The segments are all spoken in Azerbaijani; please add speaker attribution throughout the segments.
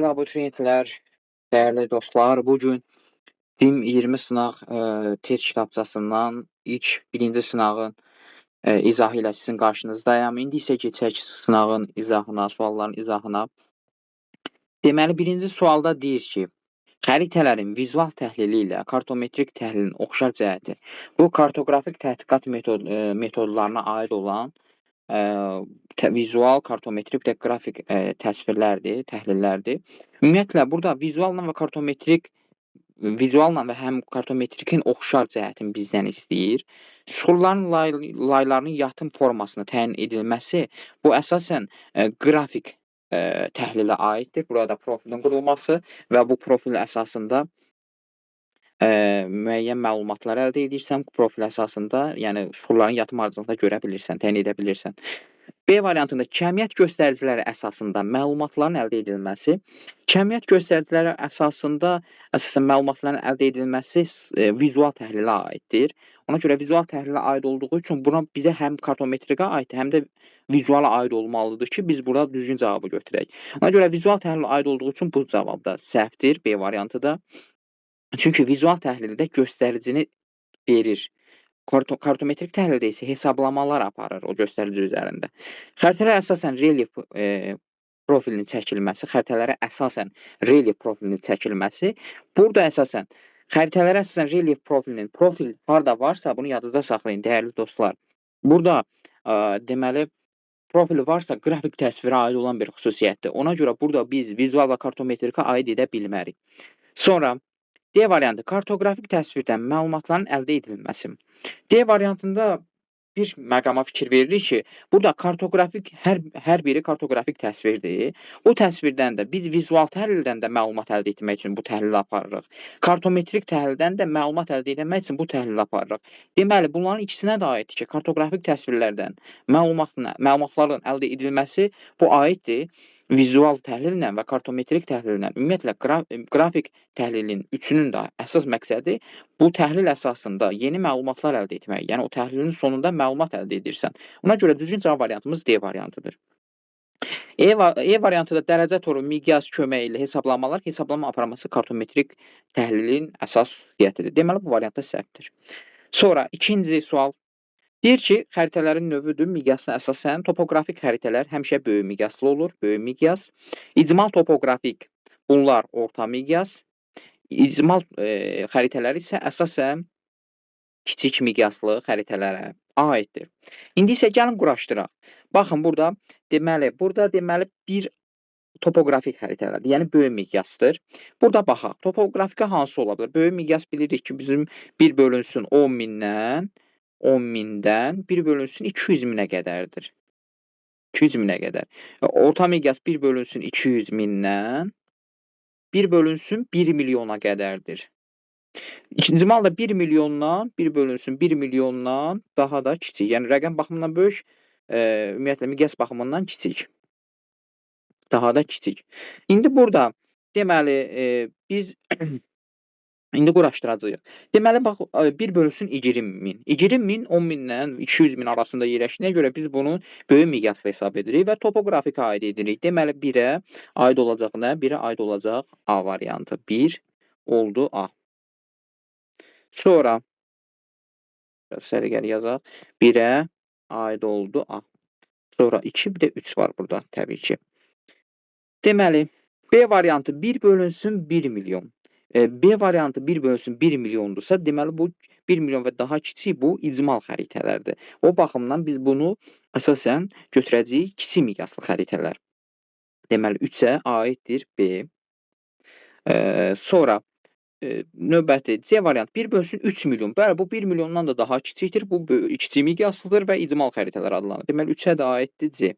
Speaker 1: Dəyərli abituriyentlər, dəyərli dostlar, bugün DİM 20 sınaq test kitabçasından ilk birinci sınağın izahı ilə sizin qarşınızdayım. İndi isə keçək sınağın izahına, sualların izahına. Deməli, birinci sualda deyir ki, xəritələrin vizual təhlili ilə kartometrik təhlilin oxşar cəhəti. Bu, kartoqrafik tədqiqat metodlarına aid olan vizual, kartometrik və qrafik təsvirlərdir, təhlillərdir. Ümumiyyətlə, burada vizualla və həm kartometrikin oxşar cəhətini bizdən istəyir. Süxurların laylarının yatım formasına təyin edilməsi, bu əsasən qrafik təhlilə aiddir. Burada profilin qurulması və bu profil əsasında müəyyən məlumatlar əldə edirsən, profil əsasında, yəni süxurların yatım ardıcılığında görə bilirsən, təyin edə bilirsən. B variantında kəmiyyət göstəriciləri əsasında məlumatların əldə edilməsi, kəmiyyət göstəriciləri əsasında əsasən məlumatların əldə edilməsi vizual təhlilə aiddir. Ona görə vizual təhlilə aid olduğu üçün buna bizə həm kartometrikə aid, həm də vizuala aid olmalıdır ki, biz burada düzgün cavabı götürək. Ona görə vizual təhlilə aid olduğu üçün bu cavab da səhvdir, B variantı da. Çünki vizual təhlildə göstəricini verir. Kartometrik təhlildə isə hesablamalar aparır o göstərici üzərində. Xəritələrə əsasən relyef profilinin çəkilməsi, burada əsasən xəritələrə əsasən relyef profil harada varsa, bunu yadınızda saxlayın, dəyərli dostlar. Burada deməli, profil varsa, qrafik təsvirə aid olan bir xüsusiyyətdir. Ona görə burada biz vizual və kartometrikə aid edə bilmərik. Sonra, D variantı, kartoqrafik təsvirdən məlumatların əldə edilməsi. D variantında bir məqama fikir veririk ki, burada kartoqrafik, hər biri kartoqrafik təsvirdir. O təsvirdən də biz vizual təhlildən də məlumat əldə etmək üçün bu təhlili aparırıq. Kartometrik təhlildən də məlumat əldə etmək üçün bu təhlili aparırıq. Deməli, bunların ikisinə də aiddir ki, kartoqrafik təsvirlərdən məlumatların əldə edilməsi bu aiddir. Vizual təhlillə və kartometrik təhlillə, ümumiyyətlə qrafik təhlilin üçünün də əsas məqsədi bu təhlil əsasında yeni məlumatlar əldə etmək. Yəni, o təhlilin sonunda məlumat əldə edirsən. Ona görə düzgün cavab variantımız D variantıdır. E variantı da dərəcə toru miqyas köməyi ilə hesablama aparılması kartometrik təhlilin əsas xüsusiyyətidir. Deməli, bu variantda səhvdir. Sonra, ikinci sual. Deyir ki, xəritələrin növüdür, miqyasına əsasən topoqrafik xəritələr həmişə böyük miqyaslı olur, böyük miqyas. İcmal topografik, bunlar orta miqyas. İcmal xəritələri isə əsasən kiçik miqyaslı xəritələrə aiddir. İndi isə gəlin quraşdıraq. Baxın, burada deməli bir topoqrafik xəritələrdir, yəni böyük miqyasdır. Burada baxaq, topoqrafikə hansı ola bilər? Böyük miqyas bilirik ki, bizim 1 bölünsün 10 mindən 1 bölünsün 200 minə qədərdir. 200 minə qədər. Orta miqyas 1 bölünsün 200 mindən 1 bölünsün 1 milyona qədərdir. İcimal da 1 milyondan 1 bölünsün 1 milyondan daha da kiçik. Yəni, rəqəm baxımından böyük, ümumiyyətlə, miqyas baxımından kiçik. Daha da kiçik. İndi burada, deməli, biz İndi quraşdıracağıq. Deməli, bax, 1 bölünsün 20 min. 20 min 10 mindən 200 min arasında yerləşdiyinə görə biz bunu böyük miqyaslı hesab edirik və topoqrafikə aid edirik. Deməli, 1-ə aid olacaq nə? 1-ə aid olacaq A variantı. 1 oldu A. Sonra, səliqəli yazaq. 1-ə aid oldu A. Sonra 2, bir də 3 var burada, təbii ki. Deməli, B variantı 1 bölünsün 1 milyon. B variantı 1 bölünsün 1 milyondursa, deməli, bu 1 milyon və daha kiçik bu icmal xəritələrdir. O baxımdan biz bunu əsasən götürəcəyik kiçik miqyaslı xəritələr. Deməli, 3-ə aiddir B. Sonra, növbəti C variantı 1 bölünsün 3 milyon. Bəli, bu 1 milyondan da daha kiçikdir. Bu kiçik miqyaslıdır və icmal xəritələr adlanır. Deməli, 3-ə də aiddir C.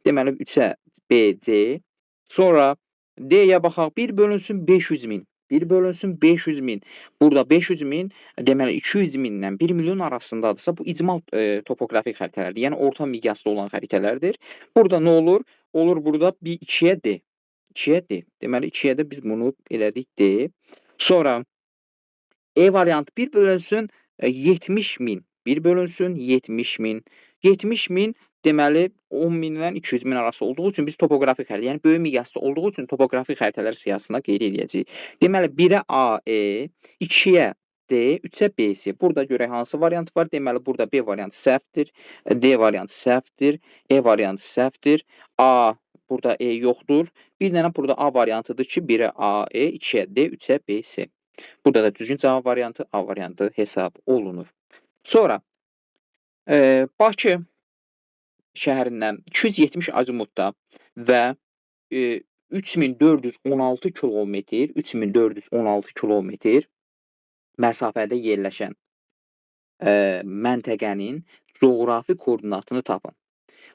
Speaker 1: Deməli, 3-ə B, C. Sonra, D-yə baxaq. 1 bölünsün 500 min. 1 bölünsün 500 min. Burada 500 min, deməli 200 mindən 1 milyon arasındadırsa, bu icmal topoqrafik xəritələrdir. Yəni, orta miqyaslı olan xəritələrdir. Burada nə olur? Olur burada 2-yə D. 2-yə D. Deməli, 2-yə də biz bunu elədik D. Sonra, E variantı 1 bölünsün 70 min. 1 bölünsün 70 min. 70 min, deməli 10.000-dən 200.000 arası olduğu üçün biz topoqrafik xəritə, yəni böyük miqyasda olduğu üçün topoqrafik xəritələr siyahısına qeyd edəcəyik. Deməli 1-ə AE, 2-yə D, 3-ə BC. Burada görək hansı variant var. Deməli burada B variantı səhvdir, D variantı səhvdir, E variantı səhvdir, A burada E yoxdur. Bir dənə burada A variantıdır ki, 1-ə AE, 2-yə D, 3-ə BC. Burada da düzgün cavab variantı A variantı hesab olunur. Sonra Bakı şəhərindən 270 azimutda və 3416 kilometr məsafədə yerləşən məntəqənin coğrafi koordinatını tapın.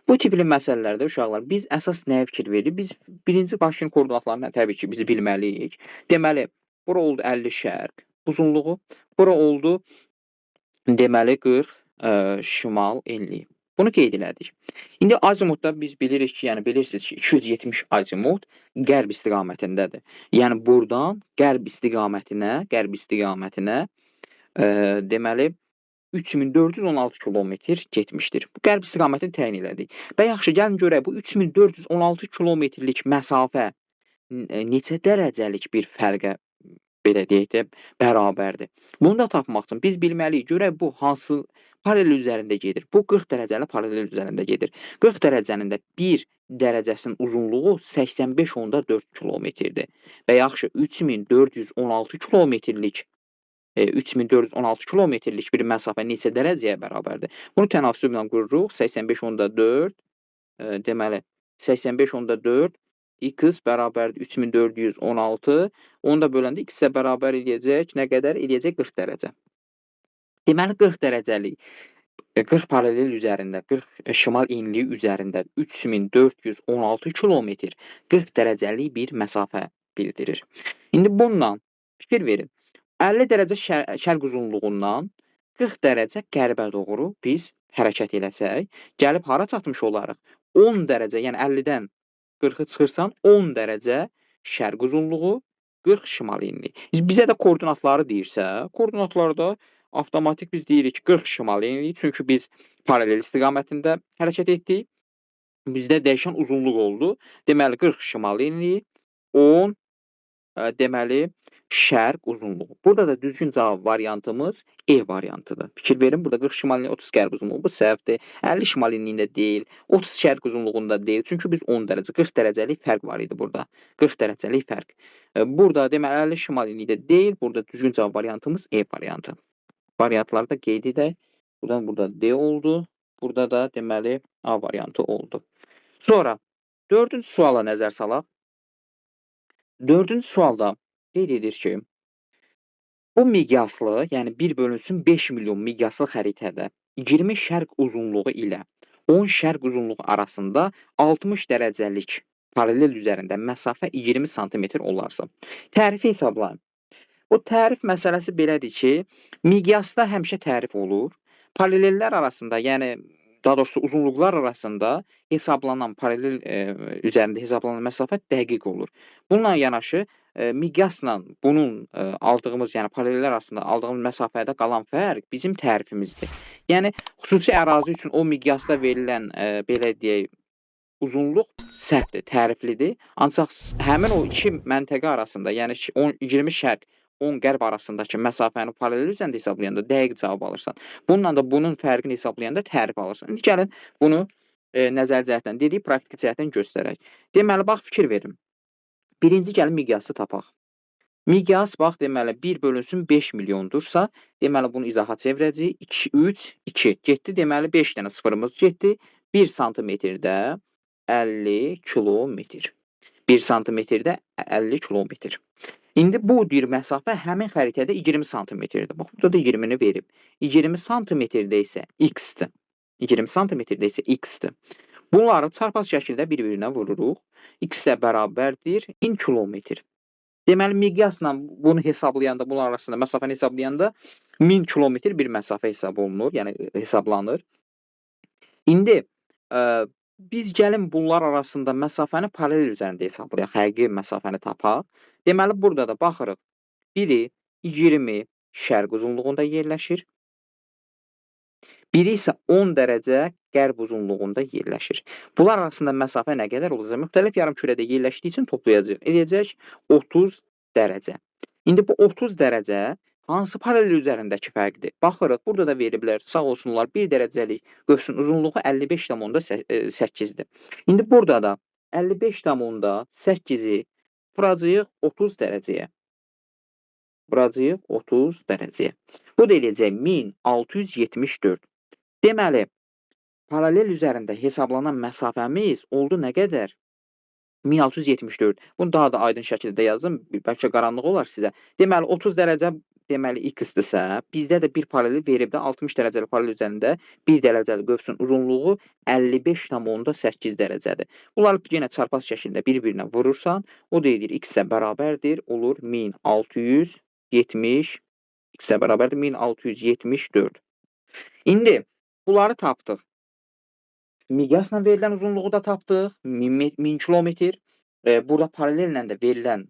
Speaker 1: Bu tipli məsələlərdə uşaqlar biz əsas nəyə fikir veririk? Biz birinci Bakının koordinatlarını təbii ki, biz bilməliyik. Deməli, bura oldu 50 şərq uzunluğu, bura oldu deməli 40 şimal enliyi. Bunu qeyd elədik. İndi azimutda biz bilirik ki, yəni bilirsiniz ki, 270 azimut qərb istiqamətindədir. Yəni buradan qərb istiqamətinə deməli 3416 kilometr getmişdir. Bu qərb istiqamətini təyin elədik. Və yaxşı, gəlin görək bu 3416 kilometrlik məsafə neçə dərəcəlik bir fərqə belə deyək də bərabərdir. Bunu da tapmaq üçün biz bilməliyik, görək bu hansı paralel üzərində gedir. Bu 40 dərəcəli paralel üzərində gedir. 40 dərəcənin də 1 dərəcəsinin uzunluğu 85.4 kilometrdir. Və yaxşı 3416 kilometrlik bir məsafə neçə dərəcəyə bərabərdir? Bunu tənasüblə qururuq. 85.4 deməli 85.4 x bərabərdir 3416. Onu da böləndə x-ə bərabər eləyəcək. Nə qədər? Eləyəcək 40 dərəcə. Deməli 40 dərəcəlik 40 paralel üzərində, 40 şimal enliyi üzərində 3416 kilometr 40 dərəcəlik bir məsafə bildirir. İndi bundan fikir verin. 50 dərəcə şərq uzunluğundan 40 dərəcə qərbə doğru biz hərəkət eləsək, gəlib hara çatmış olarıq? 10 dərəcə, yəni 50-dən 40-ı çıxırsan 10 dərəcə şərq uzunluğu, 40 şimal enliyi. Bizə də koordinatları deyirsə, koordinatlarda avtomatik biz deyirik ki, 40 şimal enliyi, çünki biz paralel istiqamətində hərəkət etdik. Bizdə dəyişən uzunluq oldu. Deməli 40 şimal enliyi, 10 deməli şərq uzunluğu. Burada da düzgün cavab variantımız E variantıdır. Fikir verin, burada 40 şimal enliyi, 30 qərb uzunluğu. Bu səhvdir. 50 şimal enliyində deyil, 30 şərq uzunluğunda deyil. Çünki biz 10 dərəcə, 40 dərəcəlik fərq var idi burada. 40 dərəcəlik fərq. Burada deməli 50 şimal enliyində deyil. Burada düzgün cavab variantımız E variantı. Variantları da qeyd edək. Burada D oldu. Burada da deməli A variantı oldu. Sonra 4-cü suala nəzər salaq. 4-cü sualda qeyd edir ki, bu miqyaslı, yəni 1/5 milyon miqyaslı xəritədə 20 şərq uzunluğu ilə 10 şərq uzunluğu arasında 60 dərəcəlik paralel üzərində məsafə 20 sm olarsa, tərifi hesablayın. O tərif məsələsi belədir ki, miqyasda həmişə tərif olur. Paralellər arasında, yəni daha doğrusu uzunluqlar arasında hesablanan paralel üzərində hesablanan məsafə dəqiq olur. Bununla yanaşı miqyasla bunun aldığımız, yəni paralellər arasında aldığımız məsafədə qalan fərq bizim tərifimizdir. Yəni xüsusi ərazi üçün o miqyasda verilən belə deyək uzunluq səhvdir, təriflidir. Ancaq həmin o iki məntəqə arasında, yəni 20 şərq 10 qərb arasındakı məsafəni paralel üzərində hesablayanda dəqiq cavab alırsan. Bununla da bunun fərqini hesablayanda tərif alırsan. İndi gəlin bunu nəzər cəhətdən dedik, praktiki cəhətdən göstərək. Deməli, bax, fikir verin. Birinci gəlin miqyası tapaq. Miqyas, bax, deməli, 1/5 milyondursa, deməli, bunu izaha çevirəcəyik. 2, 3, 2 getdi. Deməli, 5 dənə sıfırımız getdi. 1 santimetrdə 50 kilometr. 1 santimetrdə 50 kilometr. İndi bu bir məsafə həmin xəritədə 20 santimetrdir. Bax, burada da 20-ni verib. 20 santimetrdə isə x-dir. 20 santimetrdə isə x-dir. Bunları çarpaz şəkildə bir-birinə vururuq. X də bərabərdir 1000 kilometr. Deməli, miqyasla bunu hesablayanda, bunlar arasında məsafəni hesablayanda 1000 kilometr bir məsafə hesab olunur, yəni hesablanır. İndi biz gəlin bunlar arasında məsafəni paralel üzərində hesablayaq, həqiqi məsafəni tapaq. Deməli, burada da baxırıq. Biri 20 şərq uzunluğunda yerləşir. Biri isə 10 dərəcə qərb uzunluğunda yerləşir. Bunlar arasında məsafə nə qədər olacaq? Müxtəlif yarımkürədə yerləşdiyi üçün toplayacaq. Edəcək 30 dərəcə. İndi bu 30 dərəcə hansı paralel üzərindəki fərqdir? Baxırıq, burada da veriblər, sağ olsunlar, 1 dərəcəlik qövsün uzunluğu 55,8-dir. İndi burada da 55,8-i vuracağıq 30 dərəcəyə. Vuracağıq 30 dərəcəyə. Bu da eləyəcək 1674. Deməli, paralel üzərində hesablanan məsafəmiz oldu nə qədər? 1674. Bunu daha da aydın şəkildə yazdım. Bəlkə qaranlıq olar sizə. Deməli, 30 dərəcə deməli x-dirsə, bizdə də bir paralel verib də 60 dərəcəli paralel üzərində 1 dərəcəli qövsün uzunluğu 55,8 dərəcədir. Bunları yenə çarpaz şəklində bir-birinə vurursan, o da edir x-ə bərabərdir, olur 1670, x-ə bərabərdir 1674. İndi bunları tapdıq. Miqyasla verilən uzunluğu da tapdıq, 1000 kilometr. Burada paralellə də verilən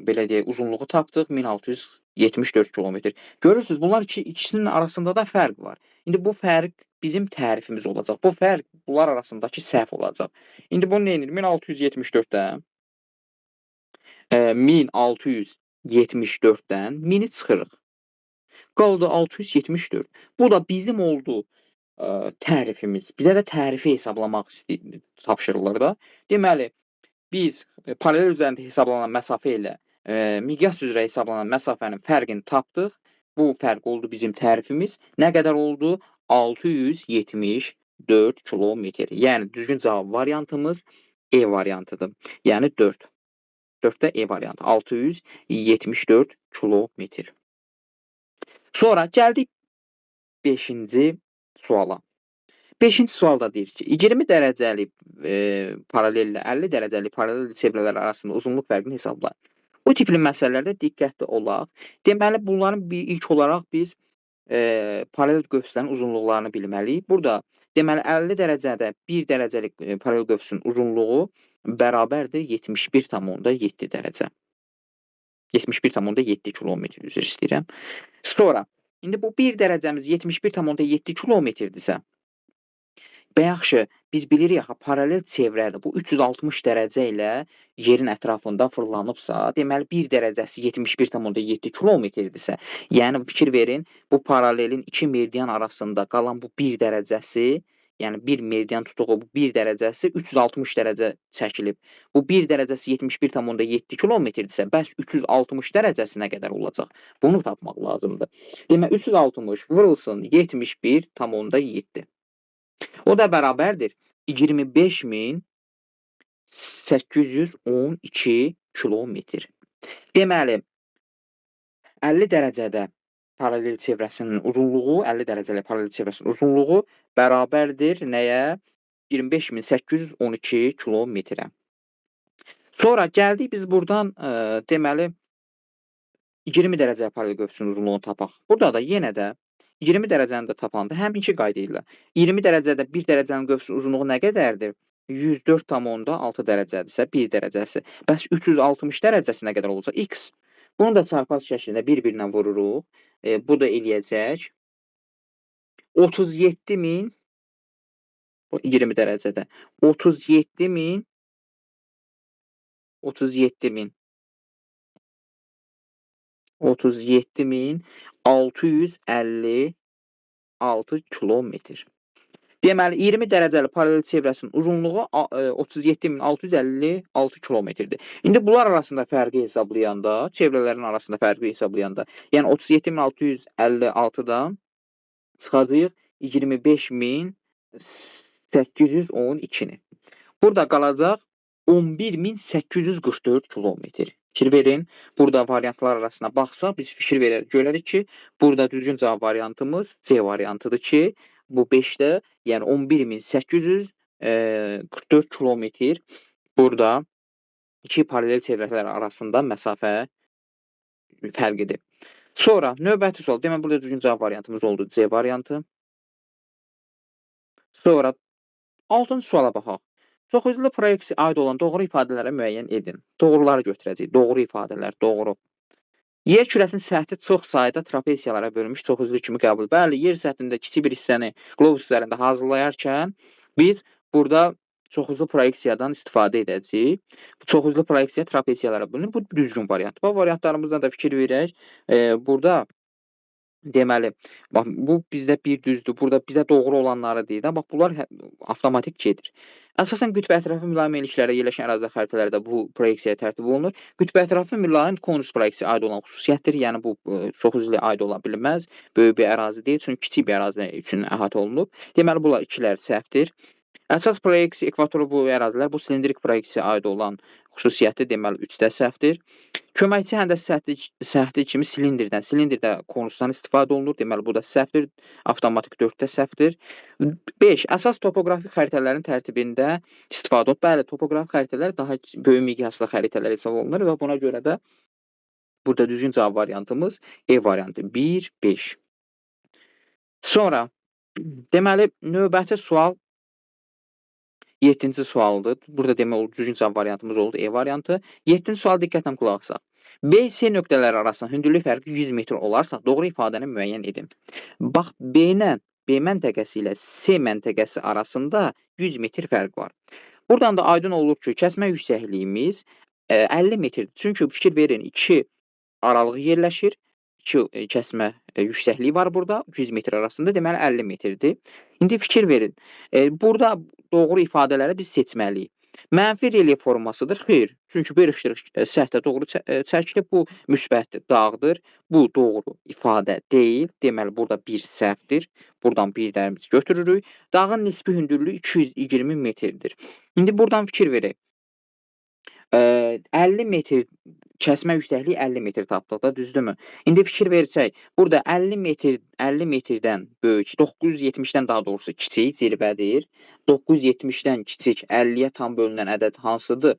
Speaker 1: belə deyək, uzunluğu tapdıq, 1674 kilometr. Görürsünüz, bunlar ikisinin arasında da fərq var. İndi bu fərq bizim tərifimiz olacaq. Bu fərq bunlar arasındakı səhv olacaq. İndi bunu nə edir? 1674-dən 1674-dən 1000-i çıxırıq. Qaldı 674. Bu da bizim oldu tərifimiz. Bizə də tərifi hesablamaq tapşırılır da. Deməli, biz paralel üzərində hesablanan məsafə ilə miqyas üzrə hesablanan məsafənin fərqini tapdıq. Bu fərq oldu bizim tərifimiz. Nə qədər oldu? 674 kilometr. Yəni, düzgün cavab variantımız E variantıdır. Yəni, 4. 4-də E variantı. 674 kilometr. Sonra gəldik 5-ci suala. 5-ci sualda deyir ki, 20 dərəcəli paralellə 50 dərəcəli paralel çevrələr arasında uzunluq fərqini hesablayın. Bu tipli məsələlərdə diqqətli olaq. Deməli, bunların ilk olaraq biz paralel qövslərin uzunluqlarını bilməliyik. Burada, deməli, 50 dərəcədə 1 dərəcəlik paralel qövsün uzunluğu bərabərdir 71,7 dərəcə. 71,7 kilometr üzr istəyirəm. Sonra, indi bu 1 dərəcəmiz 71,7 kilometrdirsə, yaxşı, biz bilirik axı, paralel çevrədir. Bu 360 dərəcə ilə yerin ətrafında fırlanıbsa, deməli 1 dərəcəsi 71,7 kilometrdirsə, yəni fikir verin, bu paralelin 2 meridian arasında qalan bu 1 dərəcəsi, yəni 1 meridian tutuğu bu 1 dərəcəsi 360 dərəcə çəkilib. Bu 1 dərəcəsi 71,7 kilometrdirsə, bəs 360 dərəcəsi nə qədər olacaq? Bunu tapmaq lazımdır. Demək, 360 vurulsun 71,7. O da bərabərdir 25812 kilometr. Deməli, 50 dərəcədə paralel çevrəsinin uzunluğu, 50 dərəcəli paralel çevrəsinin uzunluğu bərabərdir nəyə? 25812 kilometrə. Sonra gəldik biz buradan, deməli, 20 dərəcəli paralel qövsün uzunluğunu tapaq. Burada da yenə də 20 dərəcəni də tapanda həminki qayda ilə 20 dərəcədə 1 dərəcənin qövsün uzunluğu nə qədərdir? 104,6 dərəcədirsə 1 dərəcəsi. Bəs 360 dərəcəsi nə qədər olacaq? X. Bunu da çarpaz şəklində bir-birinə vururuq. Bu da eləyəcək 37.000 20 dərəcədə 37.000 37.656 kilometr. Deməli, 20 dərəcəli paralel çevrəsinin uzunluğu 37.656 kilometrdir. İndi bunlar arasında fərqi hesablayanda, çevrələrin arasında fərqi hesablayanda, yəni 37.656-dan çıxacaq 25.812-ni. Burada qalacaq 11.844 kilometr. Fikir verin, burada variantlar arasına baxsaq, biz fikir görərik ki, burada düzgün cavab variantımız C variantıdır ki, bu 5-də, yəni 11.844 kilometr burada iki paralel çevrələr arasında məsafə fərqidir. Sonra, növbəti sual. Demək, burada düzgün cavab variantımız oldu C variantı. Sonra, 6-cı suala baxaq. Çoxüzlü proyeksiya aid olan doğru ifadələrə müəyyən edin. Doğruları götürəcəyik. Doğru ifadələr, doğru. Yer kürəsinin səthi çox sayda trapesiyalara bölünmüş çoxüzlü kimi qəbul. Bəli, yer səthində kiçik bir hissəni qlobus üzərində hazırlayarkən biz burada çoxüzlü proyeksiyadan istifadə edəcəyik. Bu çoxüzlü proyeksiya trapesiyalara bölünür. Bu düzgün variant. Bu variantlarımızdan da fikir verək. Burada deməli, bax bu bizdə bir düzdür. Burada bizə doğru olanları deyir də. Bax bunlar avtomatik gedir. Əsasən qütb ətrafı mülayim enliklərə yerləşən ərazi xəritələrdə bu proyeksiyaya tərtib olunur. Qütb ətrafı mülayim konus proyeksiyaya aid olan xüsusiyyətdir. Yəni bu çox üzlüyə aid ola bilməz. Böyük bir ərazi deyil, çünki kiçik bir ərazi üçün əhatə olunub. Deməli bunlar ikilər səhvdir. Əsas proyeksiya ekvatoru bu ərazilər, bu silindrik proyeksiyaya aid olan xüsusiyyəti deməli 3-də səhvdir. Köməkçi həndəs səhti kimi silindirdə konusdan istifadə olunur. Deməli bu da səhvdir. Avtomatik 4-də səhvdir. 5. Əsas topoqrafik xəritələrin tərtibində istifadə olunur. Bəli, topoqrafik xəritələr daha böyük miqyaslı xəritələr hesab olunur və buna görə də burada düzgün cavab variantımız E variantı 1, 5. Sonra deməli növbəti sual 7-ci sualdır. Burada demək olur düzgün cavab variantımız oldu E variantı. 7-ci sual diqqətlə qulaq asaq. B, C nöqtələri arasında hündürlük fərqi 100 metr olarsa, doğru ifadəni müəyyən edin. Bax, B-lə B məntəqəsi ilə C məntəqəsi arasında 100 metr fərq var. Buradan da aydın olur ki, kəsmə yüksəkliyimiz 50 metrdir. Çünki fikir verin, 2 aralıq yerləşir. 2 kəsmə yüksəkliyi var burada. 100 metr arasında deməli 50 metrdir. İndi fikir verin. Burada doğru ifadələri biz seçməliyik. Mənfi relyef formasıdır. Xeyr. Çünki bu ilişdirib səthə doğru çəkilib. Bu müsbətdir, dağdır. Bu doğru ifadə deyil. Deməli burada 1 səhvdir. Buradan birlərimizi götürürük. Dağın nisbi hündürlüyü 220 metrdir. İndi buradan fikir verək. 50 metr kəsmə yüksəkliyi 50 metr tapdıq da, düzdürmü? İndi fikir versək, burada 50 metrdən böyük, 970-dən daha doğrusu kiçik zirvədir. 970-dən kiçik 50-yə tam bölünən ədəd hansıdır?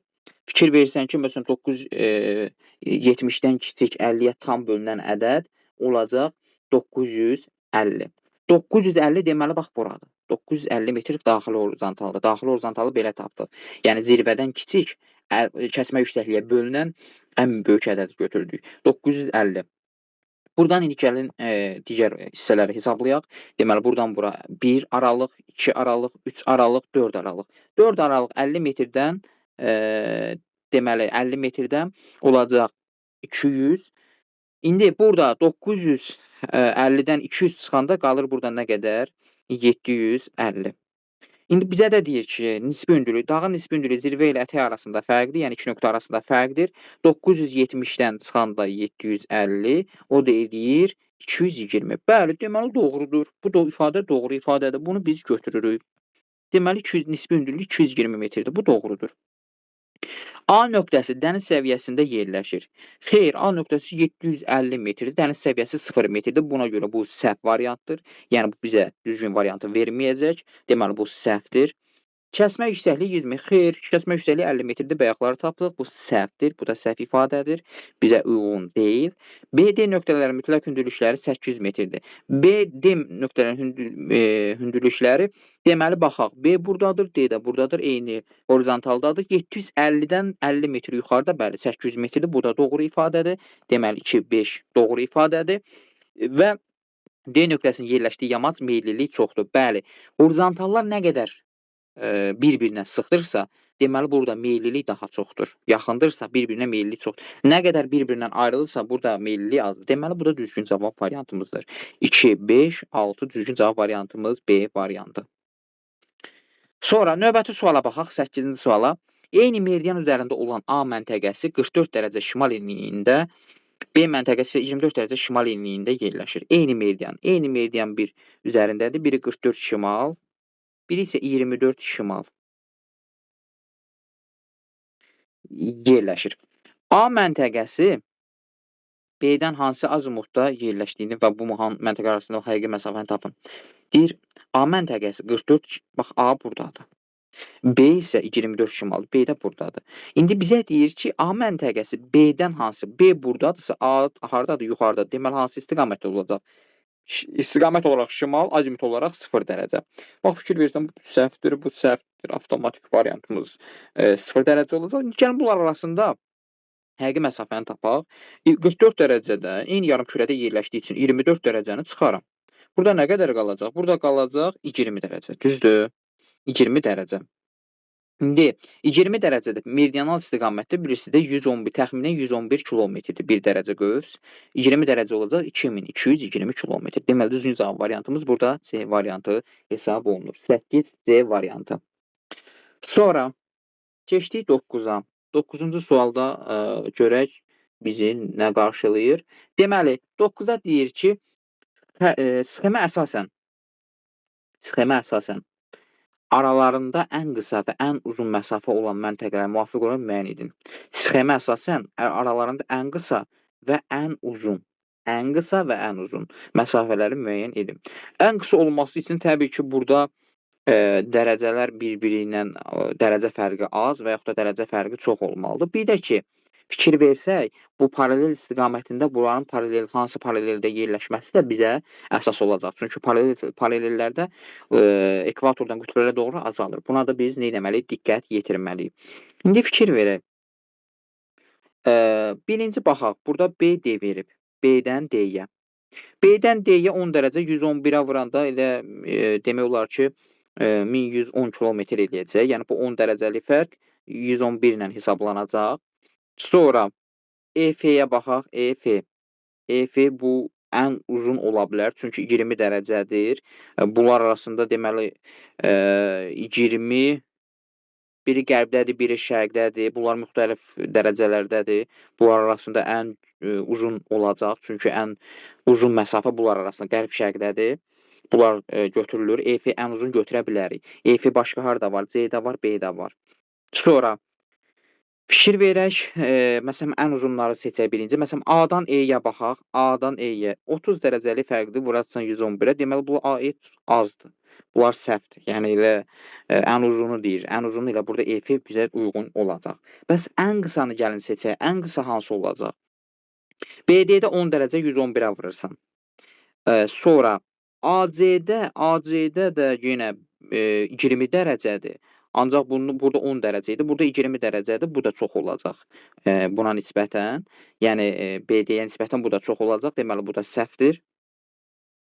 Speaker 1: Fikir versən ki, məsələn 970-dən kiçik 50-yə tam bölünən ədəd olacaq 950. 950 deməli bax buradır. 950 metr daxili horizontaldır. Daxili horizontalı belə tapdıq. Yəni zirvədən kiçik kəsmə yüksəkliyə bölünən ən böyük ədədi götürdük. 950. Buradan indi gəlin digər hissələri hesablayaq. Deməli, buradan bura 1 aralıq, 2 aralıq, 3 aralıq, 4 aralıq. 4 aralıq 50 metrdən deməli 50 metrdən olacaq 200. İndi burada 950-dən 200 çıxanda qalır burada nə qədər? 750. İndi bizə də deyir ki, nisbi hündürlük, dağın nisbi hündürlüyü zirvə ilə ətək arasında fərqdir, yəni 2 nöqtə arasında fərqdir. 970-dən çıxanda 750, o da edir 220. Bəli, deməli doğrudur. Bu ifadə doğru ifadədir. Bunu biz götürürük. Deməli nisbi hündürlük 220 metrdir. Bu doğrudur. A nöqtəsi dəniz səviyyəsində yerləşir. Xeyr, A nöqtəsi 750 metrdir, dəniz səviyyəsi 0 metrdir. Buna görə bu səhv variantdır. Yəni bu bizə düzgün variantı verməyəcək. Deməli bu səhvdir. Kəsmə yüksəkliyi 100 metr. Xeyr, kəsmə yüksəkliyi 50 metrdir. Bayaqları tapdıq. Bu səhvdir. Bu da səhv ifadədir. Bizə uyğun deyil. BD nöqtələrin mütləq hündürlükləri 800 metrdir. BD nöqtələrin hündürlükləri deməli baxaq. B buradadır, D də buradadır. Eyni horizontaldadır. 750-dən 50 metr yuxarıda, bəli 800 metrdir. Bu da doğru ifadədir. Deməli 2, 5 doğru ifadədir. Və D nöqtəsinin yerləşdiyi yamaç meyillilik çoxdur. Bəli, horizontallar nə qədər bir-birinə sıxdırsa, deməli burada meyillilik daha çoxdur. Yaxındırsa bir-birinə meyillilik çoxdur. Nə qədər bir-birindən ayrılırsa burada meyillilik azdır. Deməli bu da düzgün cavab variantımızdır. 2, 5, 6 düzgün cavab variantımız B variantı. Sonra növbəti suala baxaq, 8-ci suala. Eyni meridian üzərində olan A məntəqəsi 44 dərəcə şimal enliyində, B məntəqəsi 24 dərəcə şimal enliyində yerləşir. Eyni meridian bir üzərindədir. Biri 44 şimal, biri isə 24 şimal yerləşir. A məntəqəsi B-dən hansı azimutda yerləşdiyini və bu məntəqə arasında həqiqi məsafəni tapın. Deyir, A məntəqəsi 44, bax A buradadır. B isə 24 şimal, B də buradadır. İndi bizə deyir ki, A məntəqəsi B-dən hansı? B buradadırsa, A haradadır? Yuxarıda. Deməli, hansı istiqamətdə olacaq? İstiqamət olaraq şimal, azimut olaraq 0 dərəcə. Bax, fikir versən, bu səhvdir, bu səhvdir. Avtomatik variantımız 0 dərəcə olacaq. Gəlin, bunlar arasında həqiqi məsafəni tapaq. 44 dərəcədə eyni yarımkürədə yerləşdiyi üçün 24 dərəcəni çıxaram. Burada nə qədər qalacaq? Burada qalacaq 20 dərəcə. Düzdür? 20 dərəcə. İndi 20 dərəcədə meridianal istiqamətdə bilirsiniz də 111, təxminən 111 kilometrdir 1 dərəcə qövs. 20 dərəcə olacaq 2220 kilometr. Deməli, düzgün cavab variantımız burada C variantı hesab olunur. 8C variantı. Sonra keçdik 9-a. 9-cu sualda görək bizi nə qarşılayır. Deməli, 9-a deyir ki, sxemə əsasən aralarında ən qısa və ən uzun məsafə olan məntəqələr müvafiq olaraq müəyyən edin. Sxemə əsasən aralarında ən qısa və ən uzun məsafələri müəyyən edin. Ən qısa olması üçün təbii ki, burada dərəcələr bir-biri ilə dərəcə fərqi az və yaxud da dərəcə fərqi çox olmalıdır. Bir də ki, fikir versək, bu paralel istiqamətində bunların hansı paraleldə yerləşməsi də bizə əsas olacaq. Çünki paralellərdə ekvatordan qütblərə doğru azalır. Buna da biz nə etməliyik? Diqqət yetirməliyik. İndi fikir verək. Birinci baxaq, burada BD verib. B-dən D-yə. B-dən D-yə 10 dərəcə 111-ə vuranda elə demək olar ki, 1110 kilometr eləyəcək. Yəni, bu 10 dərəcəlik fərq 111 ilə hesablanacaq. Sonra EF-yə baxaq. EF bu ən uzun ola bilər. Çünki 20 dərəcədir. Bunlar arasında deməli 20 biri qərbdədir, biri şərqdədir. Bunlar müxtəlif dərəcələrdədir. Bunlar arasında ən uzun olacaq. Çünki ən uzun məsafə bunlar arasında qərb-şərqdədir. Bunlar götürülür. EF ən uzun götürə bilərik. EF başqa harda var? C-də var, B-də var. Sonra fikir verək, məsələn, ən uzunları seçək birinci. Məsələn, A-dan E-yə baxaq. A-dan E-yə 30 dərəcəlik fərqdir. Burası 111-ə. Deməli, bu A-E azdır. Bunlar səhvdir. Yəni, elə ən uzunu deyir. Ən uzunu ilə burada EF bizə uyğun olacaq. Bəs ən qısanı gəlin seçək. Ən qısa hansı olacaq? BD-də 10 dərəcə 111-ə vurursan. Sonra AC-də də yenə 20 dərəcədir. Ancaq burada 10 dərəcə idi. Burada 20 dərəcədir. Bu da çox olacaq buna nisbətən. Yəni, BD-yə nisbətən bu da çox olacaq. Deməli, bu da səhvdir.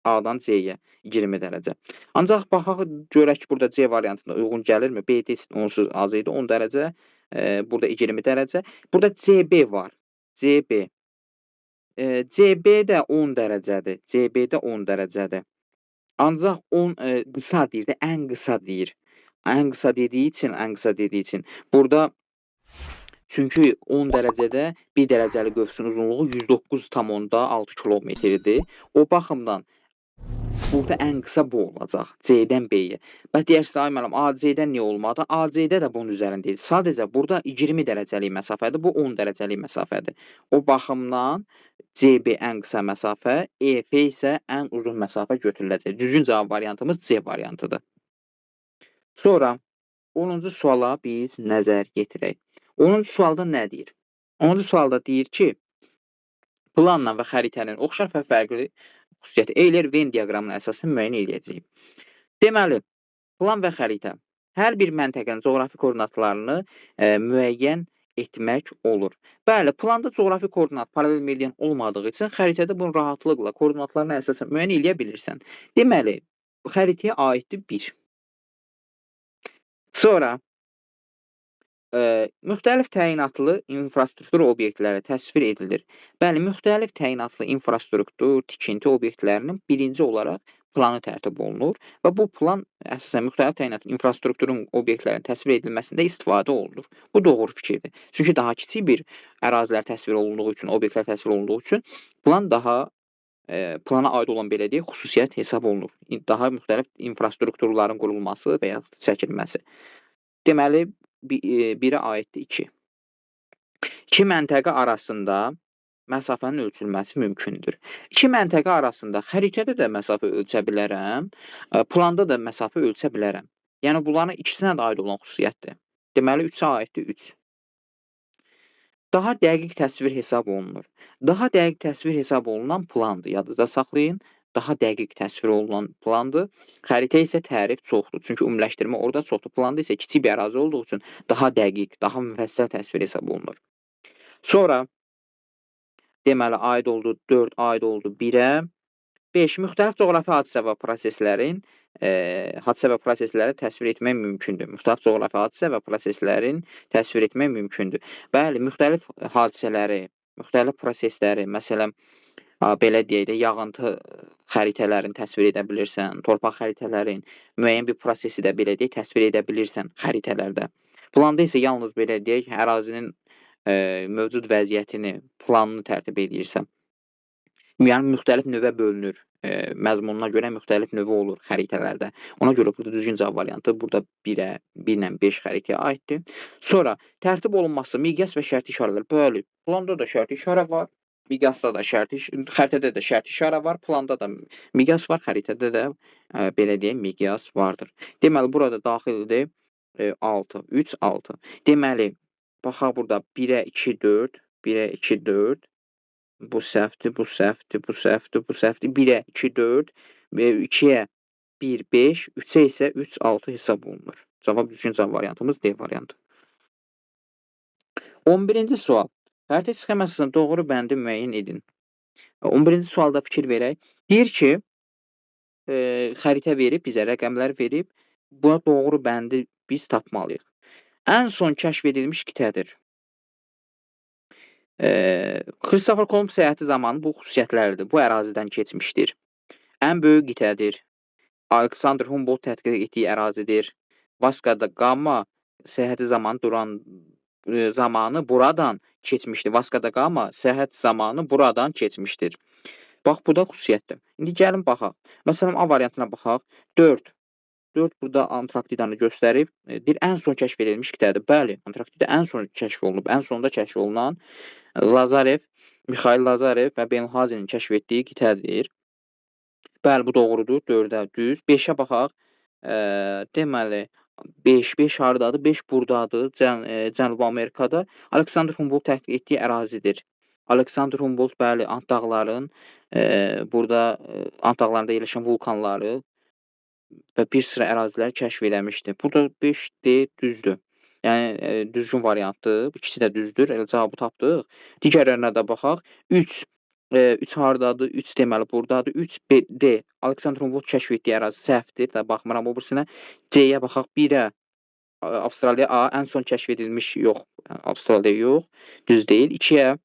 Speaker 1: A-dan C-yə 20 dərəcə. Ancaq baxaq, görək ki, burada C variantında uyğun gəlirmi? BD onsuz az idi 10 dərəcə. Burada 20 dərəcə. Burada CB var. CB. CB də 10 dərəcədir. CB-də 10 dərəcədir. Ancaq 10 qısa deyir də, ən qısa deyir. Ən qısa dediyi üçün burada çünki 10 dərəcədə 1 dərəcəli qövsün uzunluğu 109,6 kilometrdir. O baxımdan burada ən qısa bu olacaq. C-dən B-yə. Bəs deyərsiniz, ay müəllim, AC-dən niyə olmadı? AC-də də bunun üzərindəyir. Sadəcə burada 20 dərəcəlik məsafədir, bu 10 dərəcəlik məsafədir. O baxımdan CB ən qısa məsafə, EF isə ən uzun məsafə götürüləcək. Düzgün cavab variantımız C variantıdır. Sonra 10-cu suala biz nəzər yetirək. 10-cu sualda nə deyir? 10-cu sualda deyir ki, planla və xəritənin oxşar və fərqli xüsusiyyəti Euler-Venn diaqramına əsasən müəyyən edəcəyik. Deməli, plan və xəritə hər bir məntəqənin coğrafi koordinatlarını müəyyən etmək olur. Bəli, planda coğrafi koordinat paralel meridian olmadığı üçün xəritədə bunu rahatlıqla koordinatlarına əsasən müəyyən edə bilirsən. Deməli, xəritəyə aiddir 1. Sonra müxtəlif təyinatlı infrastruktur obyektləri təsvir edilir. Bəli, müxtəlif təyinatlı infrastruktur, tikinti obyektlərinin birinci olaraq planı tərtib olunur və bu plan əsasən müxtəlif təyinatlı infrastrukturun obyektlərin təsvir edilməsində istifadə olunur. Bu doğru fikirdir. Çünki daha kiçik bir ərazilər təsvir olunduğu üçün, obyektlər təsvir olunduğu üçün plan daha plana aid olan belə deyək, xüsusiyyət hesab olunur. Daha müxtəlif infrastrukturların qurulması və ya çəkilməsi. Deməli, birə aiddir 2. İki məntəqə arasında məsafənin ölçülməsi mümkündür. İki məntəqə arasında xəritədə də məsafə ölçə bilərəm, planda da məsafə ölçə bilərəm. Yəni, bunların ikisinə də aid olan xüsusiyyətdir. Deməli, 3-ə aiddir 3. Daha dəqiq təsvir hesab olunur. Daha dəqiq təsvir hesab olunan plandır. Yadınızda saxlayın. Daha dəqiq təsvir olunan plandır. Xəritə isə tərif çoxdur. Çünki ümumiləşdirmə orada çoxdur. Planda isə kiçik bir ərazi olduğu üçün daha dəqiq, daha müfəssəl təsvir hesab olunur. Sonra deməli aid oldu 4, aid oldu 1-ə. 5. Müxtəlif coğrafi hadisə və proseslərin təsvir etmək mümkündür. Müxtəlif coğrafi hadisə və proseslərin təsvir etmək mümkündür. Bəli, müxtəlif hadisələri, müxtəlif prosesləri, məsələn, belə deyək də, yağıntı xəritələrini təsvir edə bilirsən, torpaq xəritələrin, müəyyən bir prosesi də belə deyək, təsvir edə bilirsən xəritələrdə. Planda isə yalnız belə deyək, ərazinin mövcud vəziyyətini, planını tərtib edirsən. Yəni, müxtəlif növə bölünür. Məzmununa görə müxtəlif növə olur xəritələrdə. Ona görə burada düzgün cavab variantı burada 1-ə, 1 ilə 5 xəritəyə aiddir. Sonra tərtib olunması, miqyas və şərti işarələr. Bəli, planda da şərti işarə var, miqyasda da xəritədə də şərti işarə var, planda da miqyas var, xəritədə də belə deyək, miqyas vardır. Deməli, burada daxildir 6, 3, 6. Deməli, baxaq burada 1-ə 2, 4, 1-ə 2, 4. Bu səhvdir, bu səhvdir, bu səhvdir, bu səhvdir. 1-ə 2, 4, 2-yə 1, 5, 3-ə isə 3, 6 hesab olunur. Düzgün cavab variantımız D variantı. 11-ci sual. Xəritə sxemasında doğru bəndi müəyyən edin. 11-ci sualda fikir verək. Deyir ki, xəritə verib, bizə rəqəmlər verib, buna doğru bəndi biz tapmalıyıq. Ən son kəşf edilmiş qitədir. Kristofer Kolumb səyahəti zamanı bu xüsusiyyətlərdir. Bu ərazidən keçmişdir. Ən böyük qitədir. Alexander Humboldt tədqiq etdiyi ərazidir. Vasco da Gama səyahəti zamanı buradan keçmişdir. Vasco da Gama səyahət zamanı buradan keçmişdir. Bax, bu da xüsusiyyətdir. İndi gəlin baxaq. Məsələn, A variantına baxaq. 4. 4 burada Antarktidanı göstərib. Deyir, ən son kəşf edilmiş qitədir. Bəli, Antarktida ən son kəşf olunub. Ən sonda kəşf olunan Mikhail Lazarev və Benhazinin kəşf etdiyi qitədir. Bəli, bu doğrudur. 4-ə düz. 5-ə baxaq. Deməli, 5 hardadır? 5 buradadır. Cənubi Amerikada. Alexander Humboldt tədqiq etdiyi ərazidir. Alexander Humboldt, bəli, Ant dağların, burada Ant dağlarında yerləşən vulkanları və bir sıra əraziləri kəşf eləmişdir. Burada 5D düzdür. Yəni, düzgün variantdır. İkisi də düzdür. Elə cavabı tapdıq. Digərlərinə də baxaq. 3 hardadır? 3 deməli buradadır. 3D. Alexander Humboldt kəşf etdiyi ərazi səhvdir. Da baxmıram o birisinə. C-yə baxaq. 1-ə Avstraliya A. Ən son kəşf edilmiş yox. Avstraliya yox. Düz deyil. 2-yə